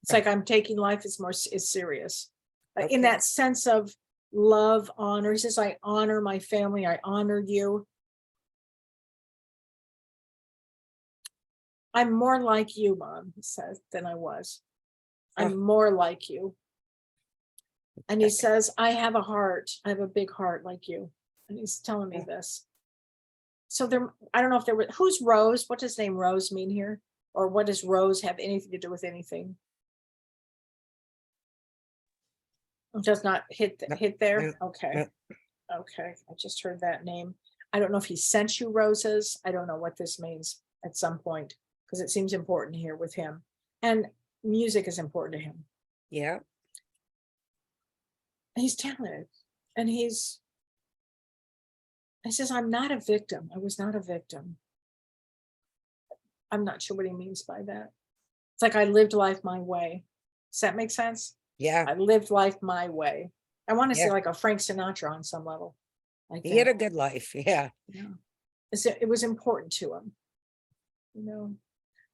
It's like I'm taking life as serious. Okay. In that sense of love, honor. He says, I honor my family. I honor you. I'm more like you, Mom, he says, than I was. I'm more like you. And he says, I have a heart. I have a big heart like you. And he's telling me this. So I don't know if there were, who's Rose? What does name Rose mean here? Or what does Rose have anything to do with anything? It does not hit there? Okay. Okay. I just heard that name. I don't know if he sent you roses. I don't know what this means at some point because it seems important here with him. And music is important to him. Yeah. He's talented. And he says, I'm not a victim. I was not a victim. I'm not sure what he means by that. It's like I lived life my way. Does that make sense? Yeah. I lived life my way. I want to say like a Frank Sinatra on some level. Like he had a good life. Yeah. It was important to him. You know.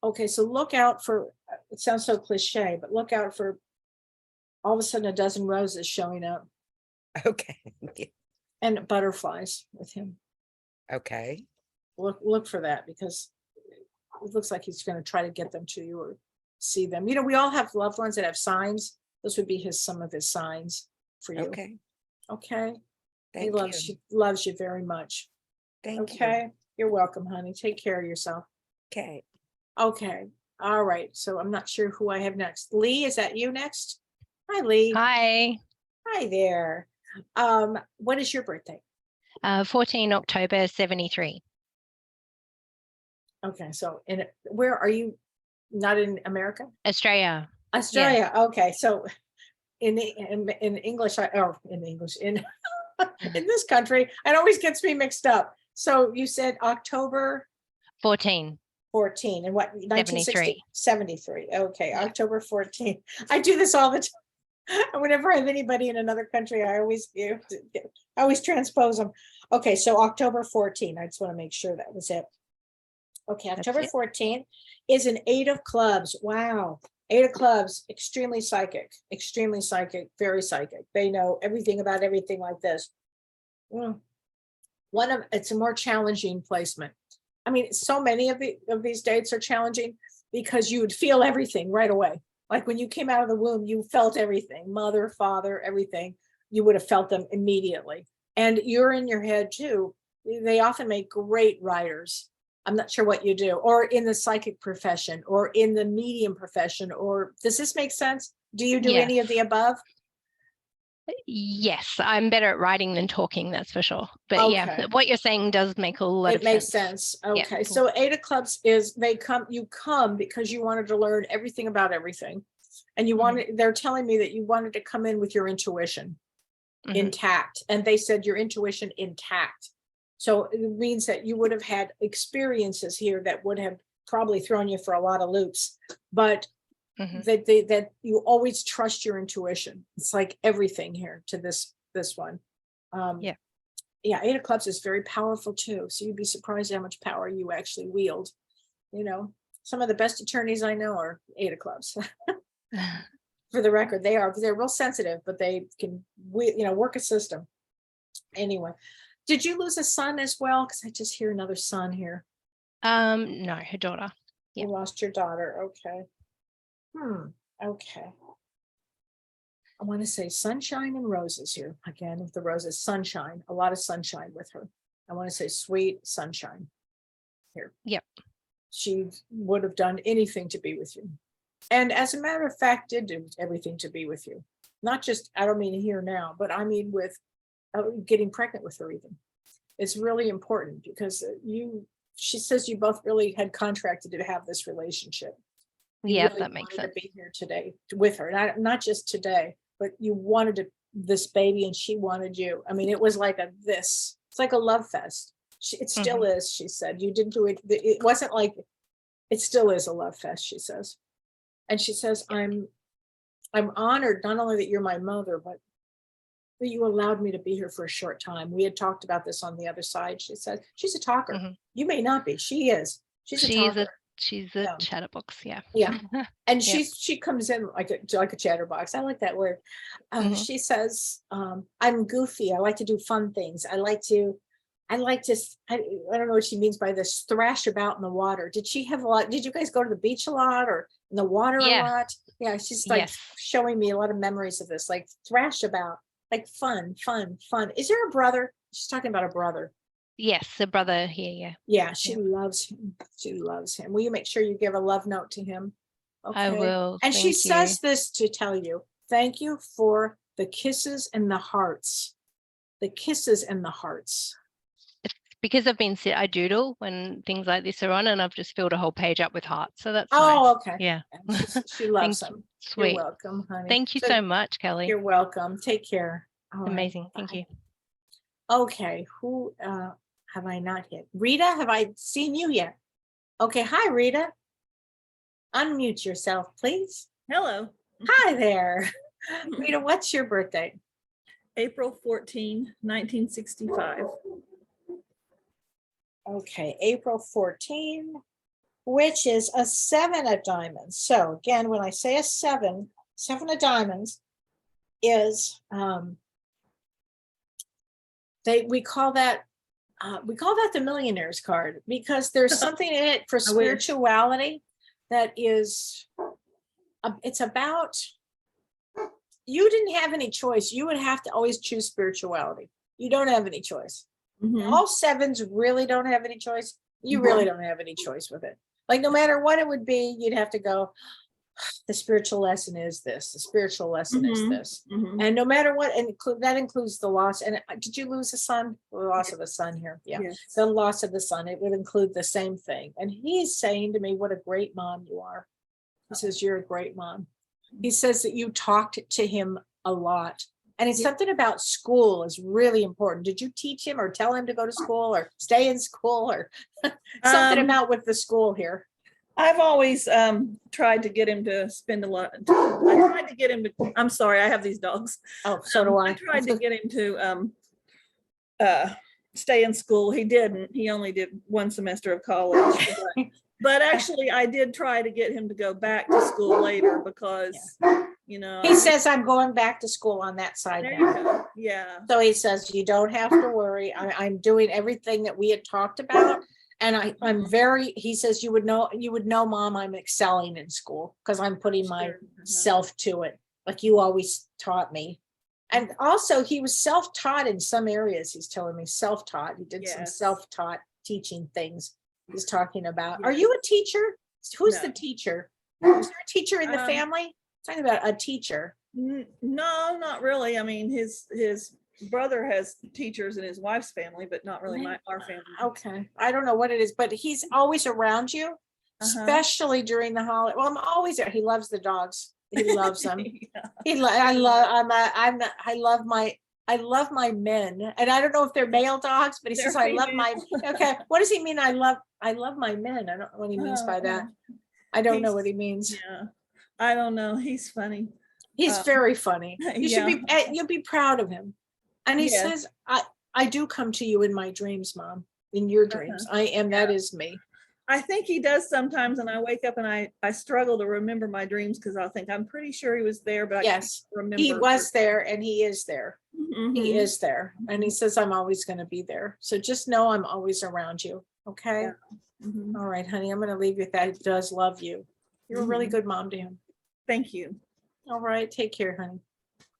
Okay, so look out for, it sounds so cliche, but look out for all of a sudden a dozen roses showing up. Okay. And butterflies with him. Okay. Look for that because it looks like he's going to try to get them to you or see them. You know, we all have loved ones that have signs. Those would be some of his signs for you. Okay. Okay. Thank He loves you very much. Thank you. Okay. You're welcome, honey. Take care of yourself. Okay. Okay. All right. So I'm not sure who I have next. Lee, is that you next? Hi, Lee. Hi. Hi there. What is your birthday? 14 October 73. Okay, so where are you? Not in America? Australia. Australia. Okay, so in English, in in this country, it always gets me mixed up. So you said October 14. 14 and what, 1960? 73. 73. Okay, October 14. I do this all the time. Whenever I have anybody in another country, I always transpose them. Okay, so October 14. I just want to make sure that was it. Okay, October 14th is an 8 of clubs. Wow. 8 of clubs, extremely psychic, very psychic. They know everything about everything like this. It's a more challenging placement. I mean, so many of these dates are challenging because you would feel everything right away. Like when you came out of the womb, you felt everything, mother, father, everything. You would have felt them immediately. And you're in your head too. They often make great writers. I'm not sure what you do, or in the psychic profession, or in the medium profession, or does this make sense? Do you do any of the above? Yes, I'm better at writing than talking, that's for sure. But yeah, what you're saying does make a lot of sense. It makes sense. Okay, so 8 of clubs is you come because you wanted to learn everything about everything. And you wanted, they're telling me that you wanted to come in with your intuition intact. And they said your intuition intact. So it means that you would have had experiences here that would have probably thrown you for a lot of loops, but that you always trust your intuition. It's like everything here to this one. Yeah, 8 of clubs is very powerful too. So you'd be surprised how much power you actually wield. You know, some of the best attorneys I know are 8 of clubs. For the record, they're real sensitive, but they can work a system. Anyway. Did you lose a son as well? Because I just hear another son here. No, her daughter. You lost your daughter. Okay. Okay. I want to say sunshine and roses here. Again, with the roses, sunshine, a lot of sunshine with her. I want to say sweet sunshine here. Yep. She would have done anything to be with you. And as a matter of fact, did do everything to be with you. Not just, I don't mean here now, but I mean with getting pregnant with her even. It's really important because she says you both really had contracted to have this relationship. Yeah, that makes sense. To be here today with her, not just today, but you wanted this baby and she wanted you. I mean, it was like it's like a love fest. It still is, she said. You didn't do it. It wasn't like, it still is a love fest, she says. And she says, I'm honored not only that you're my mother, but that you allowed me to be here for a short time. We had talked about this on the other side. She said, she's a talker. You may not be. She is. She's a talker. She's a chatterbox. Yeah. Yeah. And she comes in like a chatterbox. I like that word. She says, I'm goofy. I like to do fun things. I don't know what she means by this, thrash about in the water. Did you guys go to the beach a lot or in the water a lot? Yeah. She's like showing me a lot of memories of this, like thrash about, like fun. Is there a brother? She's talking about a brother. Yes, a brother here. Yeah. She loves him. She loves him. Will you make sure you give a love note to him? Okay. I will. And she says this to tell you, thank you for the kisses and the hearts. The kisses and the hearts. Because I doodle when things like this are on, and I've just filled a whole page up with hearts. So that's nice. Okay. Yeah. She loves them. Sweet. You're welcome, honey. Thank you so much, Kellee. You're welcome. Take care. All amazing. Right. Thank you. Okay. Who have I not hit? Rita, have I seen you yet? Okay. Hi, Rita. Unmute yourself, please. Hello. Hi there. Rita, what's your birthday? April 14, 1965. Okay, April 14, which is a 7 of diamonds. So again, when I say a 7 of diamonds is we call that the millionaire's card, because there's something in it for spirituality that is it's about, you didn't have any choice. You would have to always choose spirituality. You don't have any choice. All 7s really don't have any choice. You really don't have any choice with it. Like no matter what it would be, you'd have to go, the spiritual lesson is this, the spiritual lesson is Mhm, this. mhm. And no matter what, and that includes the loss. And did you lose a son? The loss of a son here. Yeah. Yes. The loss of the son. It would include the same thing. And he's saying to me, what a great mom you are. He says, you're a great mom. He says that you talked to him a lot. And it's something about school is really important. Did you teach him or tell him to go to school or stay in school or something about with the school here? I've always tried to get him to spend a lot. I tried to get him to, I'm sorry, I have these dogs. Oh, so do I. I tried to get him to stay in school. He didn't. He only did one semester of college. But actually, I did try to get him to go back to school later because, you know. He says, I'm going back to school on that side There you now. go. Yeah. So he says, you don't have to worry. I'm doing everything that we had talked about. And I'm very, he says, you would know, mom, I'm excelling in school because I'm putting myself to it. Like you always taught me. And also he was self-taught in some areas. He's telling me self-taught. He did some self-taught teaching things he's talking about. Are you a teacher? Who's the teacher? Is there a teacher in the family? Talking about a teacher. No, not really. I mean, his brother has teachers in his wife's family, but not really our family. Okay. I don't know what it is, but he's always around you, especially during the holiday. Well, I'm always there. He loves the dogs. He loves them. I love my men. And I don't know if they're male dogs, but he says, I love my, okay. What does he mean? I love my men. I don't know what he means by that. I don't know what he means. Yeah. I don't know. He's funny. He's very funny. You should be, you'll be proud of him. And he says, I do come to you in my dreams, mom, in your dreams. I am, that is me. I think he does sometimes. And I wake up and I struggle to remember my dreams because I'll think I'm pretty sure he was there, but I can't remember. He was there and he is there. He is there. And he says, I'm always going to be there. So just know I'm always around you. Okay. All right, honey, I'm going to leave you with that. He does love you. You're a really good mom to him. Thank you. All right. Take care, honey.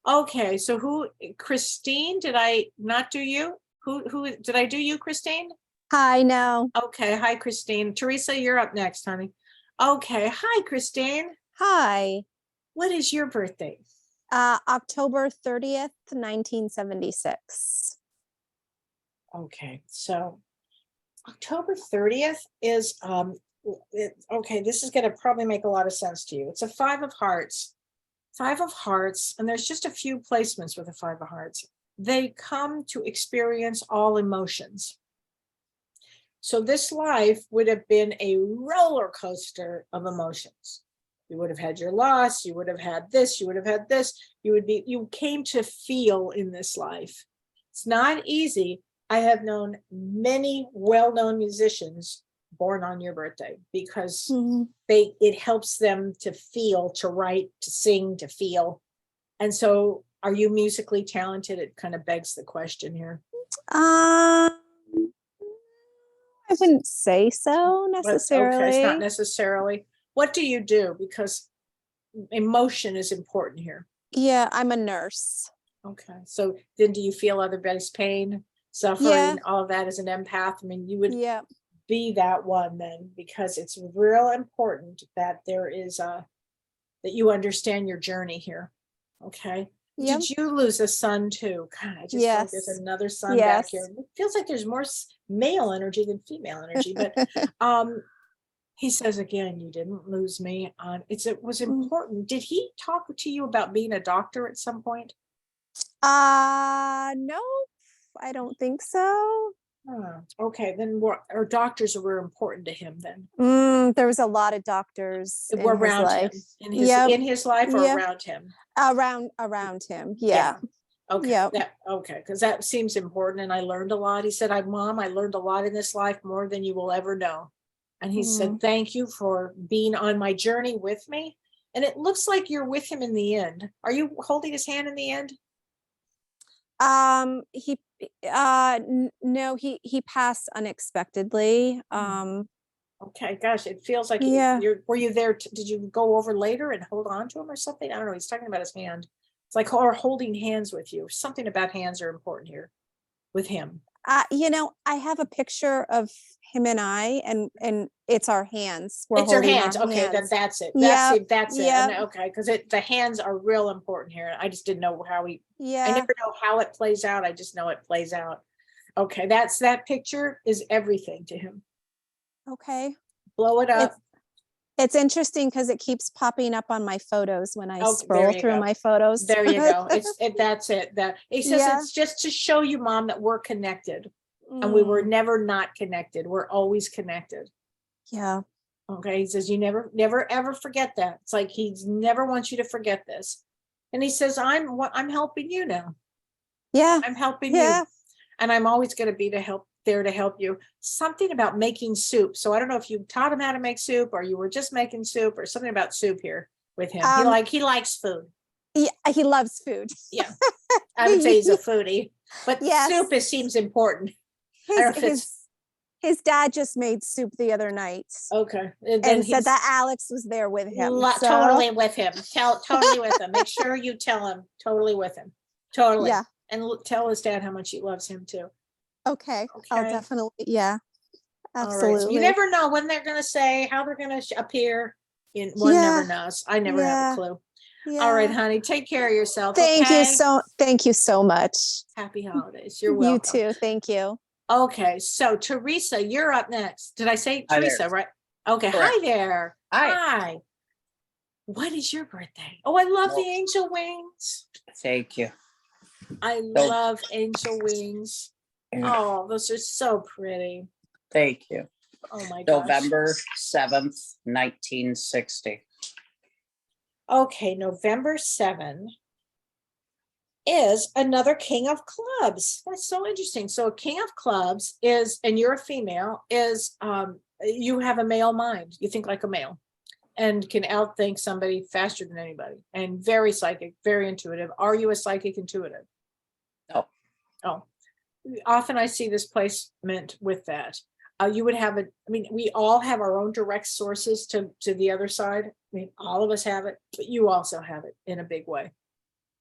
Okay. So Christine, did I not do you? Who did I do you, Christine? Hi, no. Okay. Hi, Christine. Teresa, you're up next, honey. Okay. Hi, Christine. Hi. What is your birthday? October 30th, 1976. Okay. So October 30th is, okay, this is going to probably make a lot of sense to you. It's a 5 of hearts. 5 of hearts, and there's just a few placements with a 5 of hearts. They come to experience all emotions. So this life would have been a roller coaster of emotions. You would have had your loss, you would have had this, you would have had this, you came to feel in this life. It's not easy. I have known many well-known musicians born on your birthday because it helps them to feel, to write, to sing, to feel. And so are you musically talented? It kind of begs the question here. I wouldn't say so necessarily. Okay, it's not necessarily. What do you do? Because emotion is important here. Yeah, I'm a nurse. Okay. So then do you feel everybody's pain, suffering, all of that as an empath? I mean, you would be that one then, because it's real important that there is that you understand your journey here. Okay. Yep. Did you lose a son too? God, I just feel like there's another son back here. It feels like there's more male energy than female energy, but he says again, you didn't lose me on it was important. Did he talk to you about being a doctor at some point? No, I don't think so. Okay, then our doctors were important to him then. There was a lot of doctors in his life. In his life or around him? Around him. Yeah. Okay. Okay. Because that seems important. And I learned a lot. He said, Mom, I learned a lot in this life, more than you will ever know. And he said, thank you for being on my journey with me. And it looks like you're with him in the end. Are you holding his hand in the end? No, he passed unexpectedly. Okay, gosh, it feels like were you there? Did you go over later and hold on to him or something? I don't know. He's talking about his hand. It's like, or holding hands with you. Something about hands are important here with him. I have a picture of him and I, and it's our hands. We're It's her holding our hands. Okay, then hands. that's it. Yep, That's it. yep. And okay, because the hands are real important here. I just didn't know how I Yeah. never know how it plays out. I just know it plays out. Okay, that picture is everything to him. Okay. Blow it up. It's interesting because it keeps popping up on my photos when I Okay, scroll there you through go. my photos. There you go. That's it. That he says Yeah. it's just to show you, Mom, that we're connected. And we were never not connected. We're always connected. Yeah. Okay. He says, you never ever forget that. It's like he's never wants you to forget this. And he says, I'm helping you now. Yeah. I'm helping Yeah. you. And I'm always going to be there to help you. Something about making soup. So I don't know if you taught him how to make soup or you were just making soup or something about soup here with him. He likes food. Yeah, he loves food. Yeah. I would say he's a foodie, but Yes. soup seems important. I don't know if it's His dad just made soup the other night. okay. And said that Alex was there with him. so- Totally with him. Totally with him. Make sure you tell him totally with him. Totally. Yeah. And tell his dad how much he loves him too. Okay. I'll Okay. definitely, yeah. All right. Absolutely. You never know when they're going to say, how they're going to appear. One never Yeah. knows. I never have a clue. Yeah. All right, honey. Take care of yourself. Thank okay? you so much. Happy holidays. You're welcome. You too. Thank you. Okay. So Teresa, you're up next. Did I say Hi there. Teresa, right? Okay. Correct. Hi there. Hi. Hi. When is your birthday? Oh, I love the Well- angel wings. Thank you. I So- love angel wings. Yeah. Oh, those are so pretty. Thank you. Oh my gosh. November 7th, 1960. Okay, November 7 is another king of clubs. That's so interesting. So a king of clubs is, and you're a female, is you have a male mind. You think like a male and can outthink somebody faster than anybody and very psychic, very intuitive. Are you a psychic intuitive? No. Oh, often I see this placement with that. You would have we all have our own direct sources to the other side. I mean, all of us have it, but you also have it in a big way.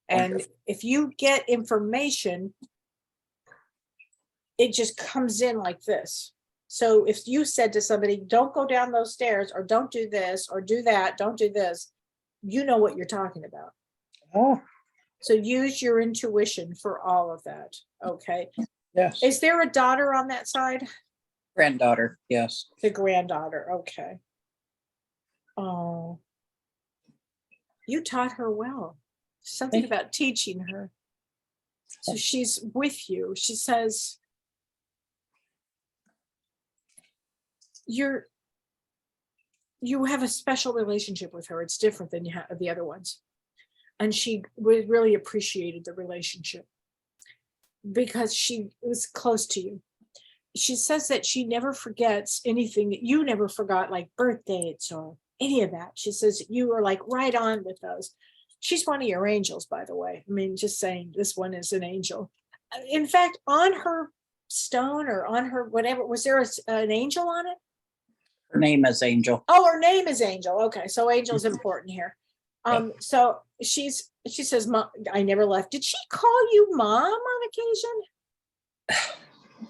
And if you get information, it just comes in like this. So if you said to somebody, don't go down those stairs or don't do this or do that, don't do this, you know what you're talking about. Oh. So use your intuition for all of that. Okay. Yes. Is there a daughter on that side? Granddaughter. Yes. The granddaughter. Okay. Oh, you taught her well. Something about teaching her. So she's with you. She says, you have a special relationship with her. It's different than you have the other ones. And she really appreciated the relationship because she was close to you. She says that she never forgets anything that you never forgot, like birthdays or any of that. She says you were like right on with those. She's one of your angels, by the way. I mean, just saying this one is an angel. In fact, on her stone or on her whatever, was there an angel on it? Her name is Angel. Oh, her name is Angel. Okay, so Angel's important here. So she says, Mom, I never left. Did she call you Mom on occasion?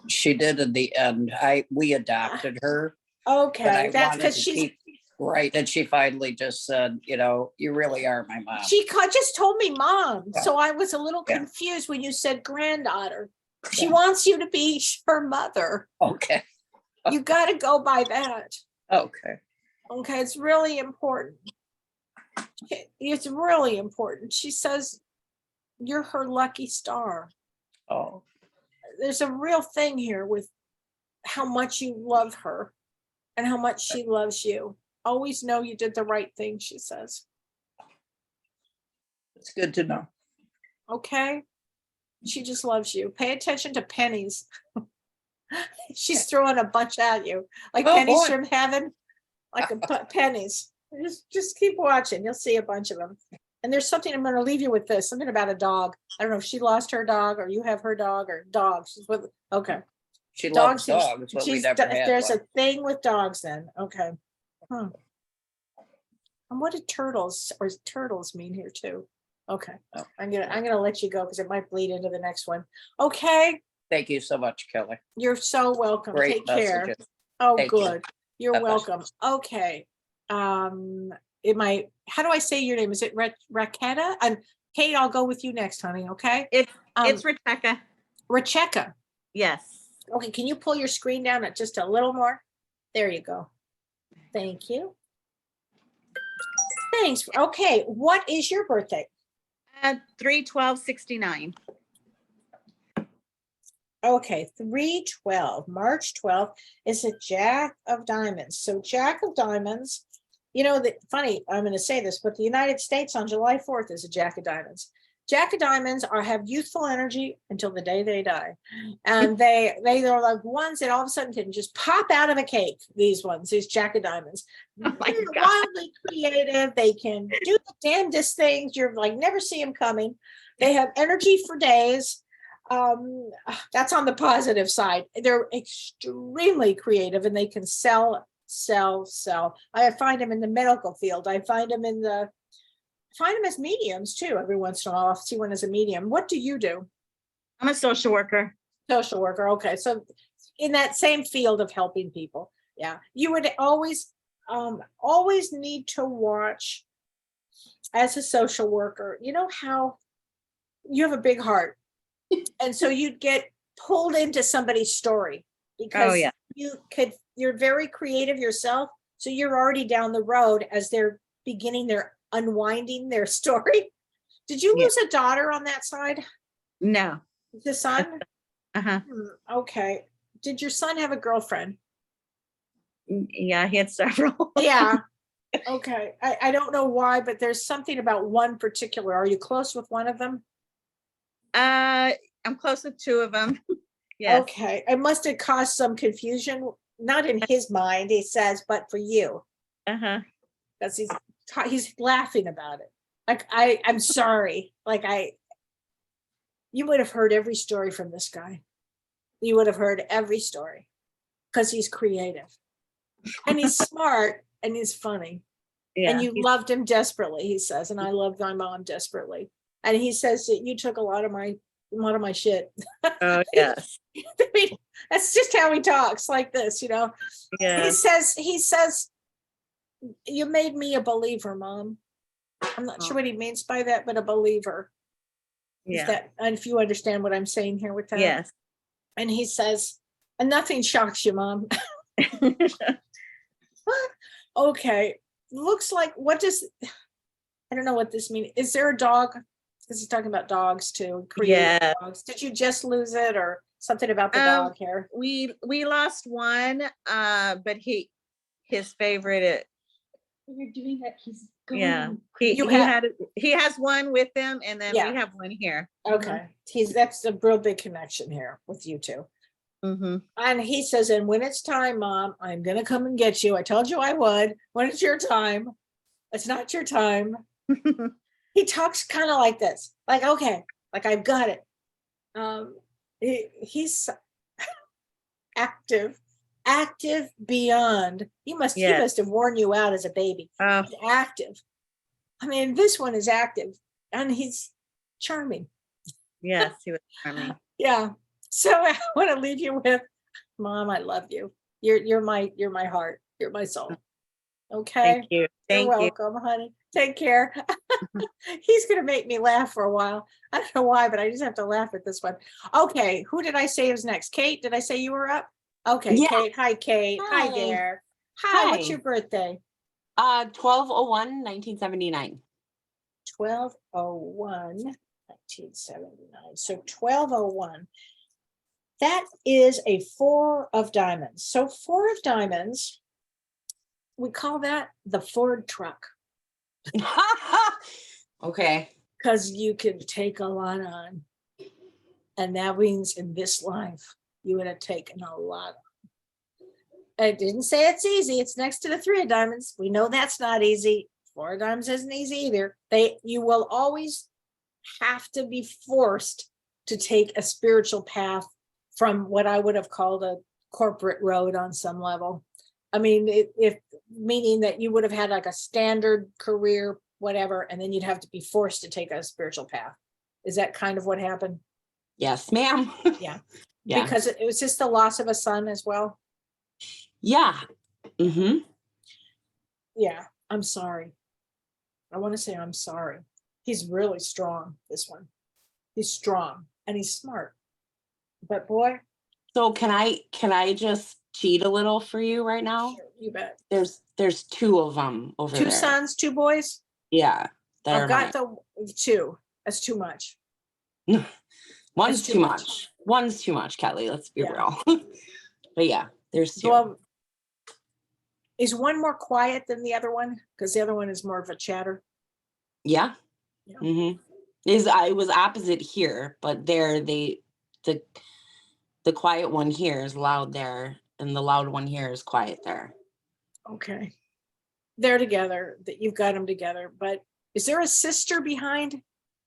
She did in the end. We adopted her. Okay, that's because she's right. And she finally just said, you really are my mom. She just told me Mom. So I was a little confused when you said granddaughter. She wants you to be her mother. Okay. You got to go by that. Okay. Okay, it's really important. It's really important. She says you're her lucky star. Oh. There's a real thing here with how much you love her and how much she loves you. Always know you did the right thing, she says. It's good to know. Okay. She just loves you. Pay attention to pennies. She's throwing a bunch at you, like pennies from heaven, like pennies. Just keep watching. You'll see a bunch of them. And there's something, I'm going to leave you with this, something about a dog. I don't know if she lost her dog or you have her dog or dogs. She's with, okay. She loves dogs, but we never had There's one. a thing with dogs then. Okay. Huh. And what did turtles mean here too? Okay. I'm gonna let you go because it might bleed into the next one. Okay. Thank you so much, Kelly. You're so welcome. Great Take care. messages. Oh, Thank you. good. You're Bye-bye. welcome. Okay. How do I say your name? Is it Raketa? And Kate, I'll go with you next, honey. Okay. It's Um, Rebecca. Racheka. Yes. Okay. Can you pull your screen down at just a little more? There you go. Thank you. Thanks. Okay. What is your birthday? 3/12/69. Okay, 3/12, March 12th is a Jack of Diamonds. So Jack of Diamonds, funny, I'm going to say this, but the United States on July 4th is a Jack of Diamonds. Jack of Diamonds have youthful energy until the day they die. And they are like ones that all of a sudden can just pop out of a cake, these Jack of Diamonds. They're wildly creative. They can do the damnedest things. You're like, never see them coming. They have energy for days. That's on the positive side. They're extremely creative and they can sell. I find them in the medical field. I find them as mediums too. Every once in a while, I'll see one as a medium. What do you do? I'm a social worker. Social worker. Okay. So in that same field of helping people. Yeah. You would always need to watch as a social worker. You know how you have a big heart. And so you'd get pulled into somebody's story because you're very creative yourself. So you're already down the road as they're unwinding their story. Did you lose a daughter on that side? No. The son? Uh-huh. Okay. Did your son have a girlfriend? Yeah, he had several. Yeah. Okay. I don't know why, but there's something about one particular. Are you close with one of them? I'm close with two of them. Yes. Okay. It must have caused some confusion, not in his mind, he says, but for you. Uh-huh. Because he's laughing about it. Like, I'm sorry. Like, you would have heard every story from this guy. You would have heard every story because he's creative and he's smart and he's funny. Yeah, and you loved him desperately, he says, and I loved my mom desperately. And he says that you took a lot of my shit. Oh, yes. I mean, that's just how he talks, like this, Yeah. He says, you made me a believer, Mom. I'm not sure what he means by that, but a believer. Yeah. And if you understand what I'm saying here with that. Yes. And he says, and nothing shocks you, Mom. Okay. Looks like, I don't know what this means. Is there a dog? Because he's talking about dogs too. Yeah. Dogs. Did you just lose it or something about the dog here? We lost one, but his favorite. You're doing that. He's going. Yeah. He has one with him, and then we have one here. Okay. That's a real big connection here with you two. Mm-hmm. And he says, and when it's time, Mom, I'm gonna come and get you. I told you I would. When it's your time, it's not your time. He talks kind of like this, like, okay, like I've got it. He's active beyond. He must have worn you out as a baby. He's active. I mean, this one is active and he's charming. Yes, he was charming. Yeah. So I want to leave you with, Mom, I love you. You're my heart. You're my soul. Okay. Thank you. You're welcome, honey. Take care. He's going to make me laugh for a while. I don't know why, but I just have to laugh at this one. Okay. Who did I say was next? Kate, did I say you were up? Okay. Yeah. Kate. Hi, Kate. Hi there. Hi. What's your birthday? 12/01/1979. 12/01/1979. So 12/01. That is a 4 of diamonds. So 4 of diamonds, we call that the Ford truck. Okay. Because you can take a lot on. And that means in this life, you would have taken a lot on. I didn't say it's easy. It's next to the 3 of diamonds. We know that's not easy. 4 of diamonds isn't easy either. You will always have to be forced to take a spiritual path from what I would have called a corporate road on some level. I mean, meaning that you would have had like a standard career, whatever, and then you'd have to be forced to take a spiritual path. Is that kind of what happened? Yes, ma'am. Yeah. Yeah. Because it was just the loss of a son as well. Yeah. Mm-hmm. Yeah, I'm sorry. I want to say I'm sorry. He's really strong, this one. He's strong and he's smart. But boy, So can I just cheat a little for you right now? you bet. There's two of them over Two there. sons, two boys. Yeah. that I've are got mine. the two. That's too much. One's That's too too much. much. One's too much, Kelly. Let's be Yeah. real. But yeah, there's two. Well, is one more quiet than the other one? Because the other one is more of a chatter. Yeah. Yeah. Mm-hmm. I was opposite here, but the quiet one here is loud there, and the loud one here is quiet there. Okay. They're together, that you've got them together, but is there a sister behind?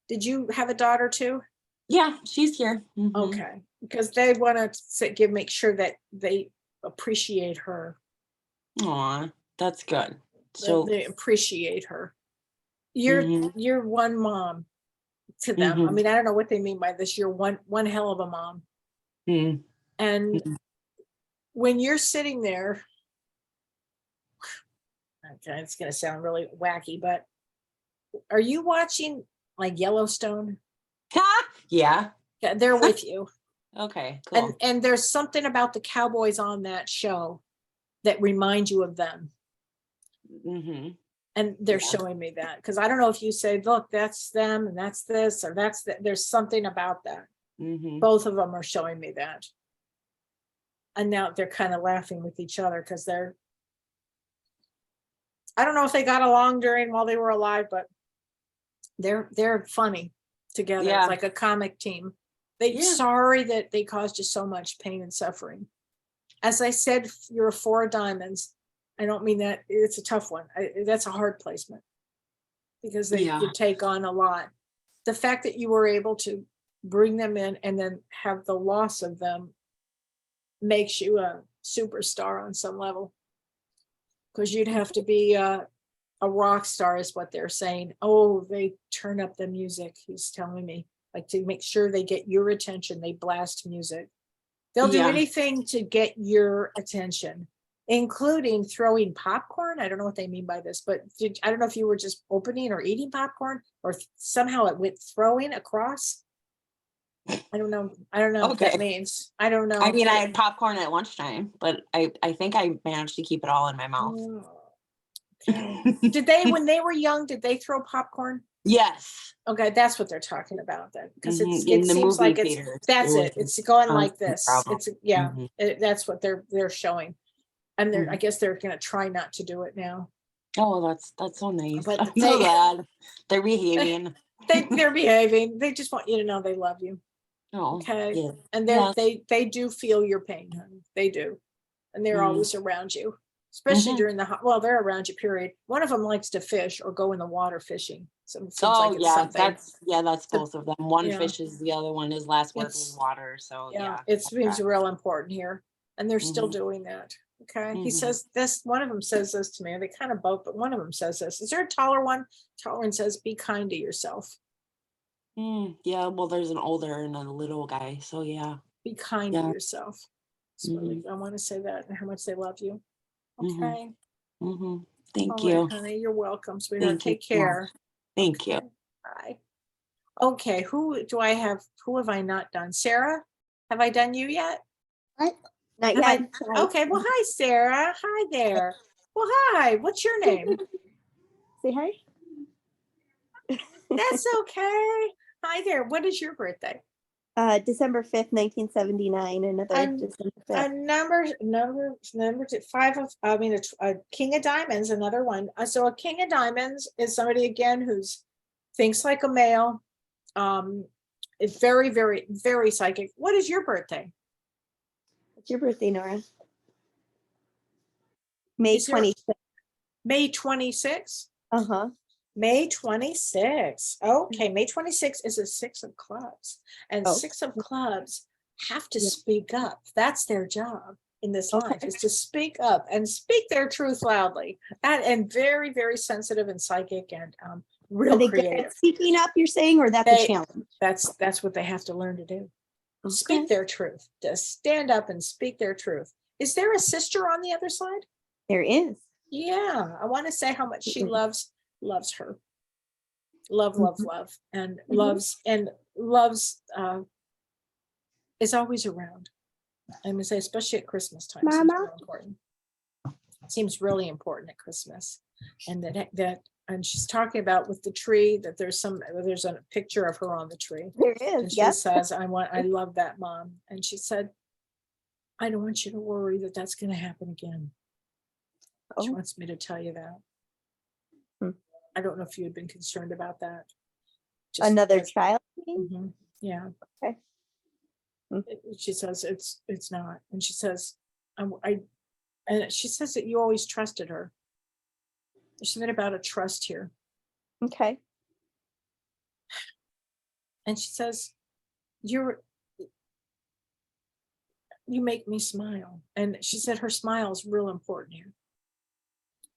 Did you have a daughter too? Yeah, she's here. Mhm. Okay, because they want to make sure that they appreciate her. Aw, that's good. That So they appreciate her. You're Mhm. you're one mom to them. I Mhm. mean, I don't know what they mean by this. You're one hell of a mom. Mhm. And when you're sitting there, okay, it's going to sound really wacky, but are you watching like Yellowstone? Yeah. Yeah, they're with you. Okay, cool. And there's something about the cowboys on that show that remind you of them. Mm-hmm. And they're Yeah. showing me that because I don't know if you say, look, that's them and that's this or that's that. There's something about that. Mm-hmm. Both of them are showing me that. And now they're kind of laughing with each other because I don't know if they got along while they were alive, but they're funny together. Yeah. It's like a comic team. Sorry that they caused you so much pain and suffering. As I said, you're a 4 of diamonds. I don't mean that it's a tough one. That's a hard placement because you take on a lot. The fact that you were able to bring them in and then have the loss of them makes you a superstar on some level. Because you'd have to be a rock star is what they're saying. Oh, they turn up the music. He's telling me, like, to make sure they get your attention, they blast music. They'll do Yeah. anything to get your attention, including throwing popcorn. I don't know what they mean by this, but I don't know if you were just opening or eating popcorn or somehow it went throwing across. I don't know. I don't know what that means. I don't know. I mean, I had popcorn at lunchtime, but I think I managed to keep it all in my mouth. Did they, when they were young, did they throw popcorn? Yes. Okay, that's what they're talking about then, because Mhm. it In the seems movie like theaters, that's it it. was It's going a like constant this. problem. Mhm. That's what they're showing, and I Mhm. guess they're gonna try not to do it now. Oh, that's so nice. But I'm so glad they're behaving. They're behaving. They just want you to know they love you. Oh, Okay, yeah. and Yes. they do feel your pain, honey. They do, and they're Mhm. always around you. Especially Mhm. during they're around you, period. One of them likes to fish or go in the water fishing. So it seems Oh, like it's yeah, something. that's both of them. One Yeah. fishes, the other one is last word It's- was water. So yeah. It seems real important here. And they're still Mhm. doing that. Okay. He Mhm. says this, one of them says this to me. They kind of both, but one of them says this. Is there a taller one? Taller one says, be kind to yourself. Yeah, well, there's an older and a little guy. So yeah. Be kind Yeah. to yourself. So I want to say that and how much they love you. Mhm. Okay. Mm-hmm. Thank All you. right, honey. You're welcome, sweetheart. Thank you Take so much. care. Thank you. Bye. Okay, who do I have? Who have I not done? Sarah, have I done you yet? What? Not Have yet. I- okay, well, hi, Sarah. Hi there. Well, hi. What's your name? Say hi. That's okay. Hi there. What is your birthday? December 5th, 1979. Another And December a 5th. number five of, I mean, a king of diamonds, another one. So a king of diamonds is somebody again who's thinks like a male. Is very, very, very psychic. What is your birthday? What's your birthday, Nora? May Is your- 26th. May 26th? Uh-huh. May 26th. Okay, May 26th is a 6 of clubs. And Oh. 6 of clubs have to speak up. That's their job in this life, is to speak up and speak their truth loudly. And very, very sensitive and psychic and real Are they good creative. at speaking up, you're saying, or that's a challenge? That's what they have to learn to do. speak their truth, to stand up and speak their truth. Is there a sister on the other side? There is. Yeah, I want to say how much she loves her. Love, and loves is always around. I'm gonna say, especially at Christmas time, seems Mama? real important. Seems really important at Christmas. And and she's talking about with the tree that there's a picture of her on the tree. There is. And she Yes. says, I love that, Mom. And she said, I don't want you to worry that that's going to happen again. She wants me to tell you that. I don't know if you had been concerned about that. Another child? Mhm, yeah. Okay. She says it's not. And she says, and she says that you always trusted her. There's something about a trust here. Okay. And she says, you make me smile. And she said her smile is real important here.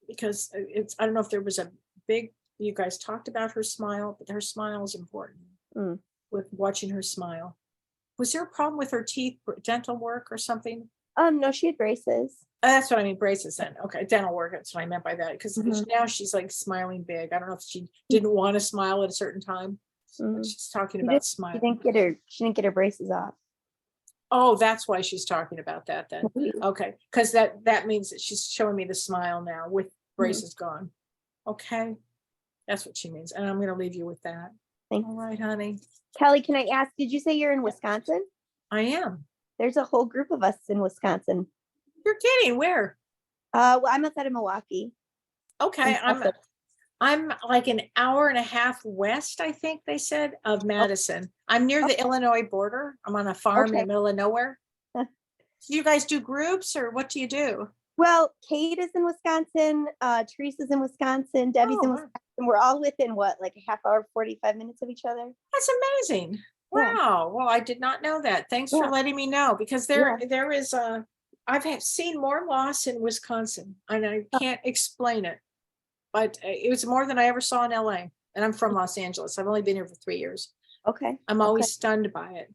Because I don't know if there was you guys talked about her smile, but her smile is important with watching her smile. Was there a problem with her teeth, dental work or something? No, she had braces. That's what I mean, braces then. Okay, dental work, that's what I meant by that. Because now she's like smiling big. I don't know if she didn't want to smile at a certain time. But she's talking about smiling. She didn't get her braces off. Oh, that's why she's talking about that then. Okay, because that means that she's showing me the smile now with braces gone. Okay, that's what she means. And I'm going to leave you with that. Thanks. All right, honey. Kelly, can I ask, did you say you're in Wisconsin? I am. There's a whole group of us in Wisconsin. You're kidding. Where? Well, I'm outside of Milwaukee. Okay, I'm like an hour and a half west, I think they said, of Madison. I'm near the Illinois border. I'm on a farm in the middle of nowhere. Do you guys do groups or what do you do? Well, Kate is in Wisconsin, Teresa's in Wisconsin, Debbie's in Wisconsin. We're all within like a half hour, 45 minutes of each other. That's amazing. Wow. Well, I did not know that. Thanks for letting me know, because there is I've seen more loss in Wisconsin and I can't explain it, but it was more than I ever saw in LA. And I'm from Los Angeles. I've only been here for 3 years. Okay. I'm always stunned by it,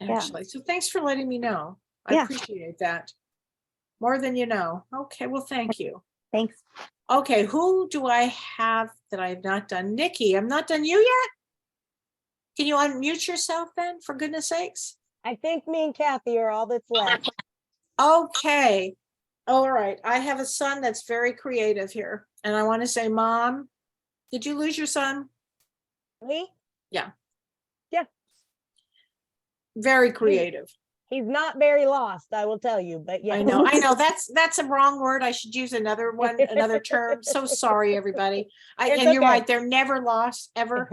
actually. So thanks for letting me know. I appreciate that. More than you know. Okay, well, thank you. Thanks. Okay, who do I have that I have not done? Nikki, I'm not done you yet? Can you unmute yourself then, for goodness sakes? I think me and Kathy are all that's left. Okay. All right. I have a son that's very creative here. And I want to say, Mom, did you lose your son? Me? Yeah. Yeah. Very creative. He's not very lost, I will tell you, but yeah. I know. That's a wrong word. I should use another one, another term. So sorry, everybody. And you're right. They're never lost, ever.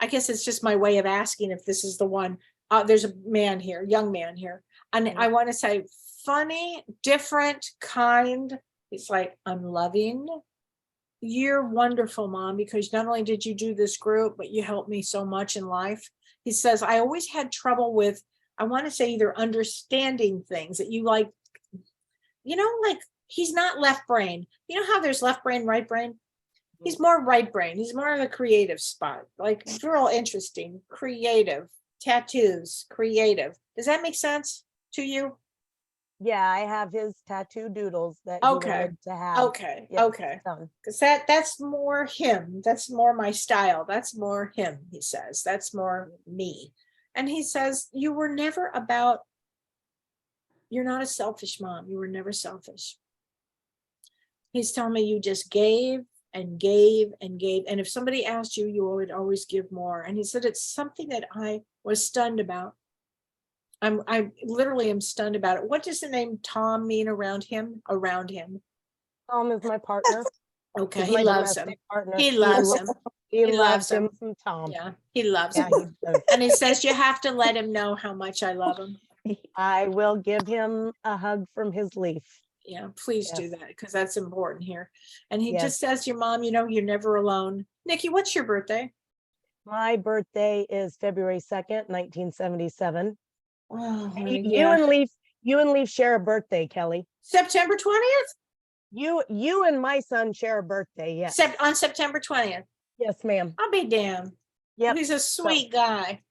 I guess it's just my way of asking if this is the one. There's a man here, young man here. And I want to say funny, different, kind. It's like, I'm loving. You're wonderful, Mom, because not only did you do this group, but you helped me so much in life. He says, I always had trouble with, I want to say either understanding things that you like, like he's not left brain. You know how there's left brain, right brain? He's more right brain. He's more of a creative spot, like real interesting, creative, tattoos, creative. Does that make sense to you? Yeah, I have his tattoo doodles that he wanted to have. Okay. Because that's more him. That's more my style. That's more him, he says. That's more me. And he says, you're not a selfish mom. You were never selfish. He's telling me you just gave and gave and gave. And if somebody asked you, you would always give more. And he said, it's something that I was stunned about. I literally am stunned about it. What does the name Tom mean around him? Around him. Tom is my partner. Okay, He's he my loves him. domestic partner. He loves him. He loves him from Tom. Yeah, he loves him. he does. And he says, you have to let him know how much I love him. I will give him a hug from his leaf. Yeah, please do that, because that's important here. And he Yes. just says to your mom, you're never alone. Nikki, what's your birthday? My birthday is February 2nd, 1977. Oh, honey, You and Leaf share a birthday, Kelly. September 20th? You and my son share a birthday, yes. On September 20th. Yes, ma'am. I'll be damned. Yep. He's a sweet guy.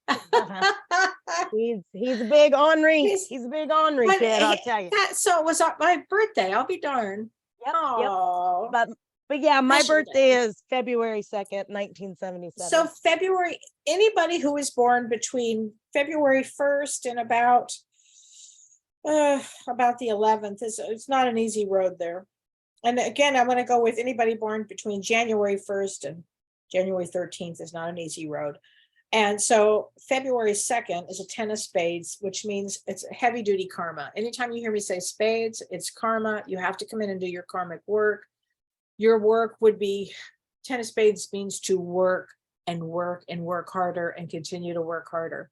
He's a big ornery. He's- He's a big ornery But kid, I'll tell you. so it was my birthday. I'll be darned. Yep, Oh, But yeah, my Special day. birthday is February 2nd, 1977. so February, anybody who was born between February 1st and about the 11th it's not an easy road there. And again, I'm going to go with anybody born between January 1st and January 13th is not an easy road. And so February 2nd is a 10 of spades, which means it's heavy duty karma. Anytime you hear me say spades, it's karma. You have to come in and do your karmic work. Your work would be 10 of spades means to work and work and work harder and continue to work harder.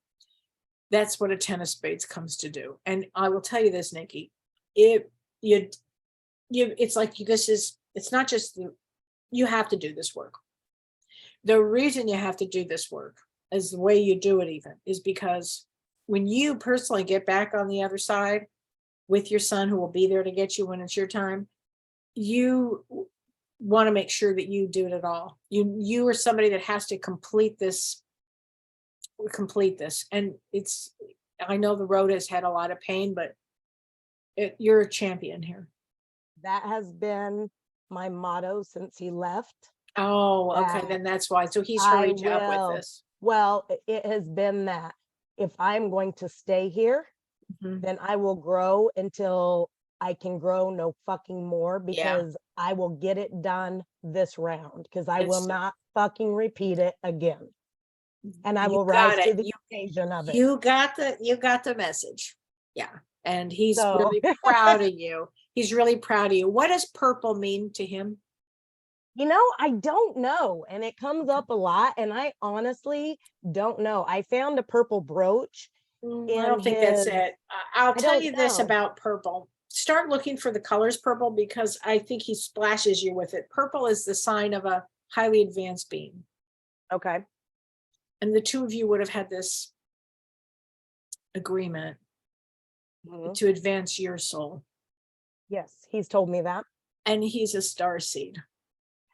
That's what a 10 of spades comes to do. And I will tell you this, Nikki, it's like it's not just you have to do this work. The reason you have to do this work is the way you do it even is because when you personally get back on the other side with your son who will be there to get you when it's your time, you want to make sure that you do it all. You are somebody that has to complete this. And I know the road has had a lot of pain, but you're a champion here. That has been my motto since he left. Oh, okay, then that's why. So he's hurried you up with this. Well, it has been that if I'm going to stay here, then I will grow until I can grow no fucking more because I will get it done this round because I will not fucking repeat it again. And I will rise to the occasion of it. You got the message. Yeah. And he's really proud of you. He's really proud of you. What does purple mean to him? You know, I don't know. And it comes up a lot. And I honestly don't know. I found a purple brooch. I don't think that's it. I'll tell you this know. about purple. Start looking for the colors purple because I think he splashes you with it. Purple is the sign of a highly advanced being. Okay. And the two of you would have had this agreement to advance your soul. Yes, he's told me that. And he's a star seed.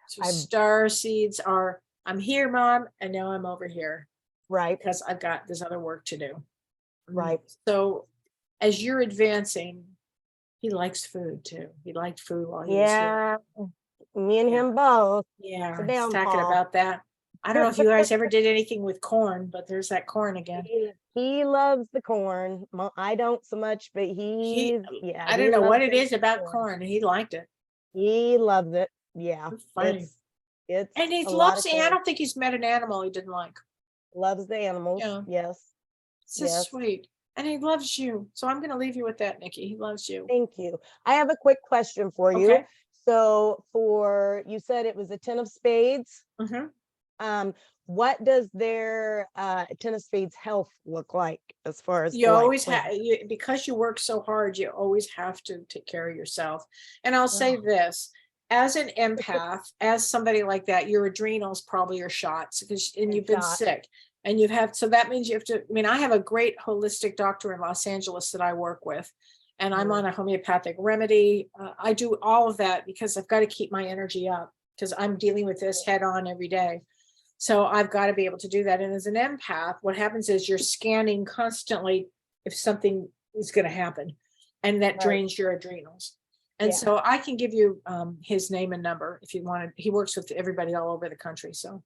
So star seeds are, I'm here, Mom, and now I'm over here. Right. Because I've got this other work to do. Right. So as you're advancing, he likes food too. He liked food while he was here. Me and him both. Yeah, It's a he's talking downfall. about that. I don't know if you guys ever did anything with corn, but there's that corn again. He loves the corn. I don't so much, but I don't know what it is about corn. He liked it. He loves it. Yeah. Funny. It's and he a lot loves of I corn. don't think he's met an animal he didn't like. Loves the animals. Yeah. Yes. It's just sweet. And he loves you. So I'm going to leave you with that, Nikki. He loves you. Thank you. I have a quick question for you. Okay. So you said it was a 10 of spades. What does their 10 of spades health look like as far as You always have, because you work so hard, you always have to take care of yourself. And I'll say this, as an empath, as somebody like that, your adrenals probably are shots and you've been sick and so that means you have to, I have a great holistic doctor in Los Angeles that I work with, and I'm on a homeopathic remedy. I do all of that because I've got to keep my energy up because I'm dealing with this head on every day. So I've got to be able to do that. And as an empath, what happens is you're scanning constantly if something is going to happen, and that drains your adrenals. And so I can give you his name and number if you wanted. He works with everybody all over the country. So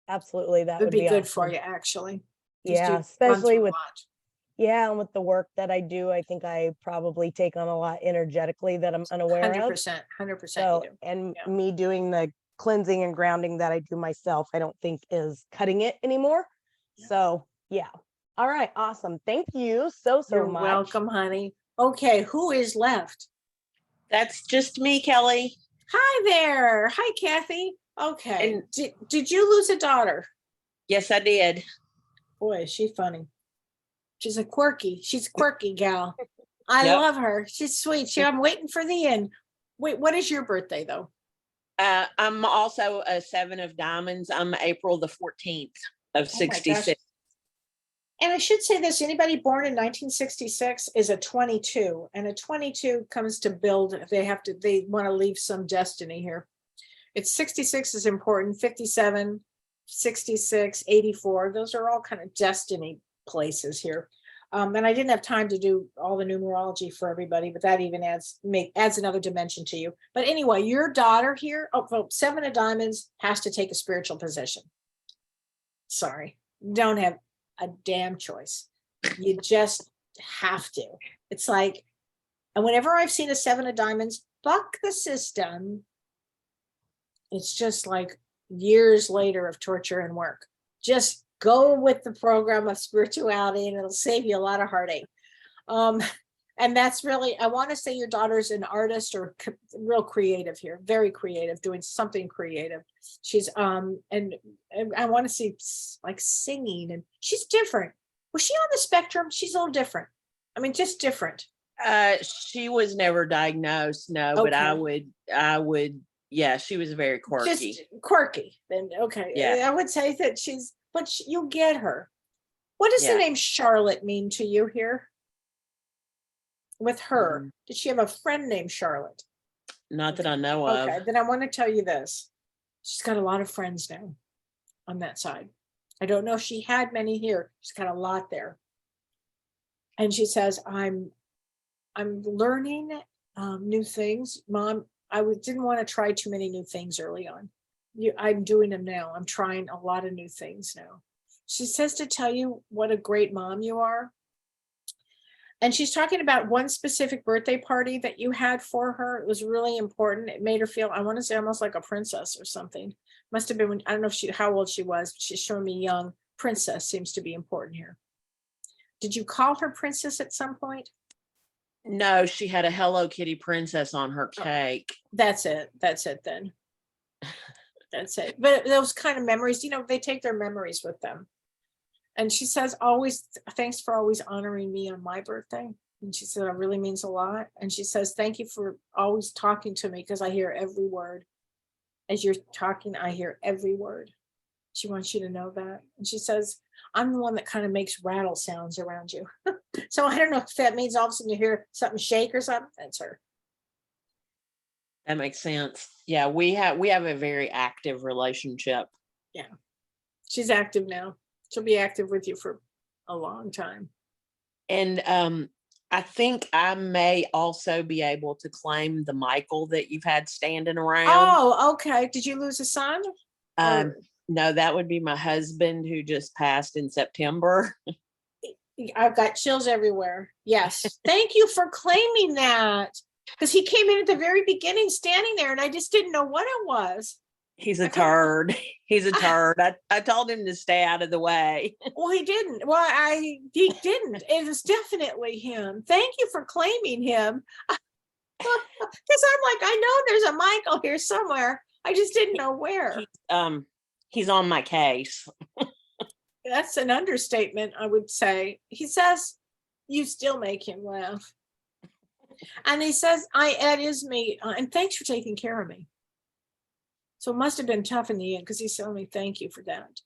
absolutely, that would be good awesome. for you, actually. Yeah, especially with and with the work that I do, I think I probably take on a lot energetically that I'm unaware 100%, of. 100%. So, and me doing the cleansing and grounding that I do myself, I don't think is cutting it anymore. So yeah. All right. Awesome. Thank you so You're much. welcome, honey. Okay. Who is left? That's just me, Kelly. Hi there. Hi, Kathy. Okay. And did you lose a daughter? Yes, I did. Boy, is she funny. She's a quirky gal. I love her. She's sweet. I'm waiting for the end. Wait, what is your birthday though? I'm also a 7 of diamonds. I'm April the 14th of 66. And I should say this, anybody born in 1966 is a 22, and a 22 comes to build. They want to leave some destiny here. It's 66 is important, 57, 66, 84. Those are all kind of destiny places here. And I didn't have time to do all the numerology for everybody, but that even adds another dimension to you. But anyway, your daughter here, Seven of Diamonds has to take a spiritual position. Sorry, don't have a damn choice. You just have to. It's like, and whenever I've seen a Seven of Diamonds buck the system, it's just like years later of torture and work. Just go with the program of spirituality and it'll save you a lot of heartache. And that's really, I want to say your daughter's an artist or real creative here, very creative, doing something creative. She's, and I want to see like singing, and she's different. Was she on the spectrum? She's a little different. I mean, just different. She was never diagnosed, no, but I would, yeah, she was very quirky. Just quirky. Then okay. Yeah. I would say that but you'll get her. What does the name Charlotte mean to you here? With her, did she have a friend named Charlotte? Not that I know of. Okay, then I want to tell you this. She's got a lot of friends now on that side. I don't know if she had many here. She's got a lot there. And she says, I'm learning new things. Mom, didn't want to try too many new things early on. I'm doing them now. I'm trying a lot of new things now. She says to tell you what a great mom you are. And she's talking about one specific birthday party that you had for her. It was really important. It made her feel, I want to say, almost like a princess or something. Must have been when, I don't know how old she was, but she's showing me young. Princess seems to be important here. Did you call her princess at some point? No, she had a Hello Kitty princess on her cake. That's it. That's it then. That's it. But those kind of memories, they take their memories with them. And she says, always, thanks for always honoring me on my birthday. And she said, it really means a lot. And she says, thank you for always talking to me, because I hear every word. As you're talking, I hear every word. She wants you to know that. And she says, I'm the one that kind of makes rattle sounds around you. So I don't know if that means all of a sudden you hear something shake or something. That's her. That makes sense. Yeah, we have a very active relationship. Yeah. She's active now. She'll be active with you for a long time. And I think I may also be able to claim the Michael that you've had standing around. Oh, okay. Did you lose a son? No, that would be my husband who just passed in September. I've got chills everywhere. Yes. Thank you for claiming that. Because he came in at the very beginning standing there and I just didn't know what it was. He's a turd. He's a turd. I told him to stay out of the way. Well, he didn't. Well, he didn't. It was definitely him. Thank you for claiming him. Because I'm like, I know there's a Michael here somewhere. I just didn't know where. He's on my case. That's an understatement, I would say. He says, you still make him laugh. And he says, that is me. And thanks for taking care of me. So it must have been tough in the end, because he's telling me thank you for that.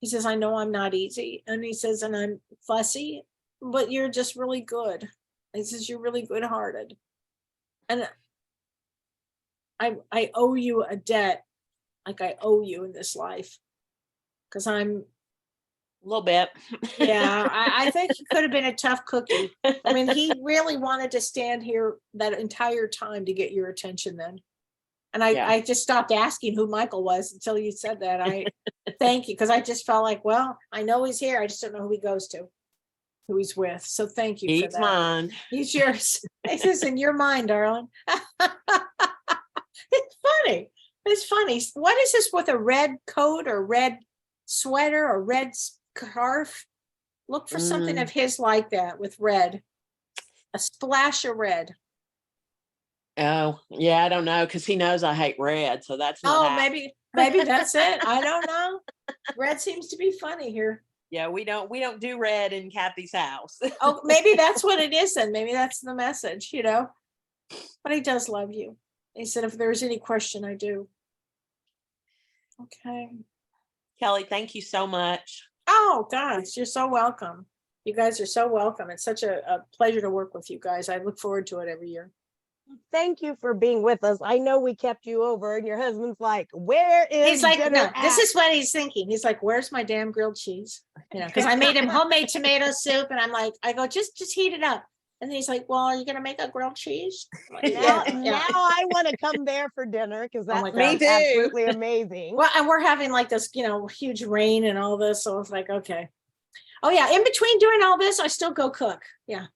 He says, I know I'm not easy. And he says, and I'm fussy, but you're just really good. He says, you're really good hearted. And I owe you a debt, like I owe you in this life. Because I'm a little bit. Yeah, I think he could have been a tough cookie. I mean, he really wanted to stand here that entire time to get your attention then. And I just stopped asking who Michael was until you said that. I thank you, because I just felt like, well, I know he's here. I just don't know who he goes to, who he's with. So thank you for that. He's mine. He's yours. He says, in your mind, darling. It's funny. It's funny. What is this with a red coat or red sweater or red scarf? Look for something of his like that with red. A splash of red. Oh, yeah, I don't know, because he knows I hate red, so that's not maybe that's it. I don't know. Red seems to be funny here. Yeah, we don't do red in Kathy's house. Oh, maybe that's what it is then. Maybe that's the message, But he does love you. He said, if there's any question, I do. Okay. Kelly, thank you so much. Oh, gosh, you're so welcome. You guys are so welcome. It's such a pleasure to work with you guys. I look forward to it every year. thank you for being with us. I know we kept you over and your husband's like, where is He's like, dinner no, this at?" is what he's thinking. He's like, where's my damn grilled cheese? You know, because I made him homemade tomato soup and I'm like, I go, just heat it up. And he's like, well, are you going to make a grilled cheese? I'm like, Now, yeah. now I want to come there for dinner because Oh that my sounds God. absolutely amazing. Well, and we're having like this, you know, huge rain and all this. So it's like, okay. Oh yeah. In between doing all this, I still go cook. Yeah.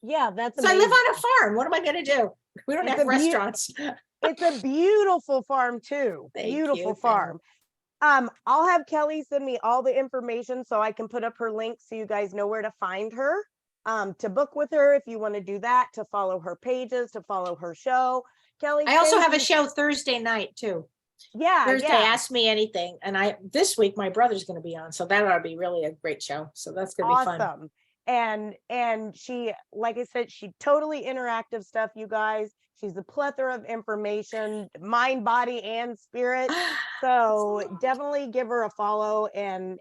Yeah, that's So I live amazing. on a farm. What am I going to do? We don't It's have a beau- restaurants. It's a beautiful farm too. Thank Beautiful you, thank farm. I'll have Kellee send me all the information so I can put up her link so you guys know where to find her. To book with her if you want to do that, to follow her pages, to follow her show. Kellee, I also thank have a you. show Thursday night too. Yeah, Thursday, yeah. Ask Me Anything. And this week my brother's going to be on. So that ought to be really a great show. So that's going to be fun. Awesome. And she, like I said, she totally interactive stuff, you guys. She's a plethora of information, mind, body, and spirit. So definitely give her a follow and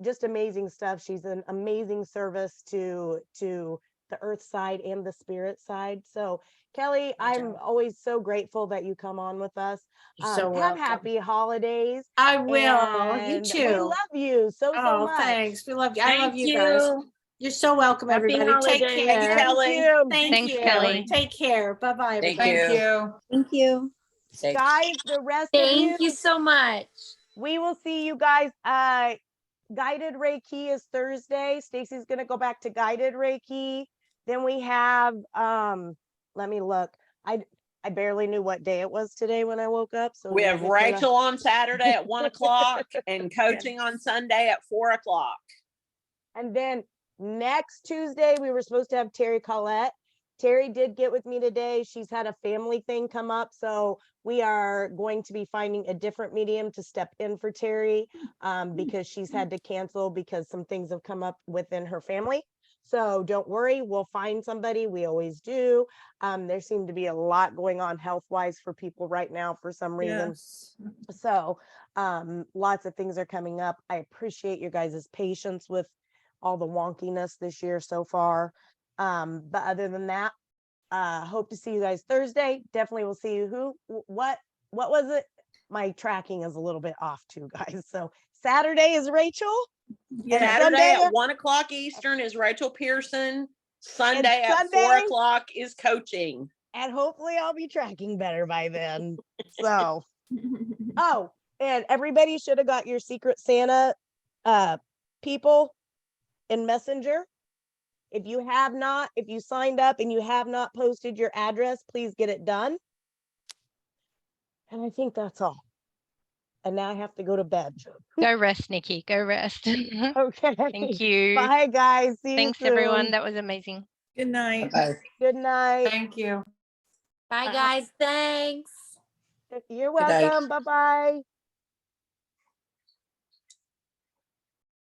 just amazing stuff. She's an amazing service to the earth side and the spirit side. So Kellee, I'm always so grateful that you come on with us. You're so Have welcome. happy holidays. I will. You And too. we love you so Oh, much. thanks. We love you. I love Thank you guys. you. You're so welcome, Happy everybody. Take holidays. care. Thank you, Thank Kellee. you. Thank you. Kellee. Take care. Bye-bye. Thank everybody. you. Thank you. Thanks. Guys, the rest of you, Thank you so much. we will see you guys. Guided Reiki is Thursday. Stacy's gonna go back to guided Reiki. Then we have let me look. I barely knew what day it was today when I woke up. So We you're have just gonna- Rachel on Saturday at 1 o'clock and coaching on Sunday at 4 o'clock. And then next Tuesday, we were supposed to have Terry Collette. Terry did get with me today. She's had a family thing come up. So we are going to be finding a different medium to step in for Terry because she's had to cancel because some things have come up within her family. So don't worry, we'll find somebody. We always do. There seem to be a lot going on health-wise for people right now for some reason. Yes. So lots of things are coming up. I appreciate your guys' patience with all the wonkiness this year so far. But other than that, hope to see you guys Thursday. Definitely will see you. What was it? My tracking is a little bit off too, guys. So Saturday is Rachel. Yeah. And Saturday Sunday- at 1 o'clock Eastern is Rachel Pearson. Sunday at 4 Sunday- o'clock is coaching. And hopefully I'll be tracking better by then. So, oh, and everybody should have got your Secret Santa people in Messenger. If you have not, if you signed up and you have not posted your address, please get it done. And I think that's all. And now I have to go to bed. Go rest, Nikki. Go rest. Okay. Thank you. Bye, guys. See Thanks, you soon. everyone. That was amazing. Good night. Bye. Good night. Thank you. Bye, guys. Thanks. You're Good night. welcome. Bye-bye.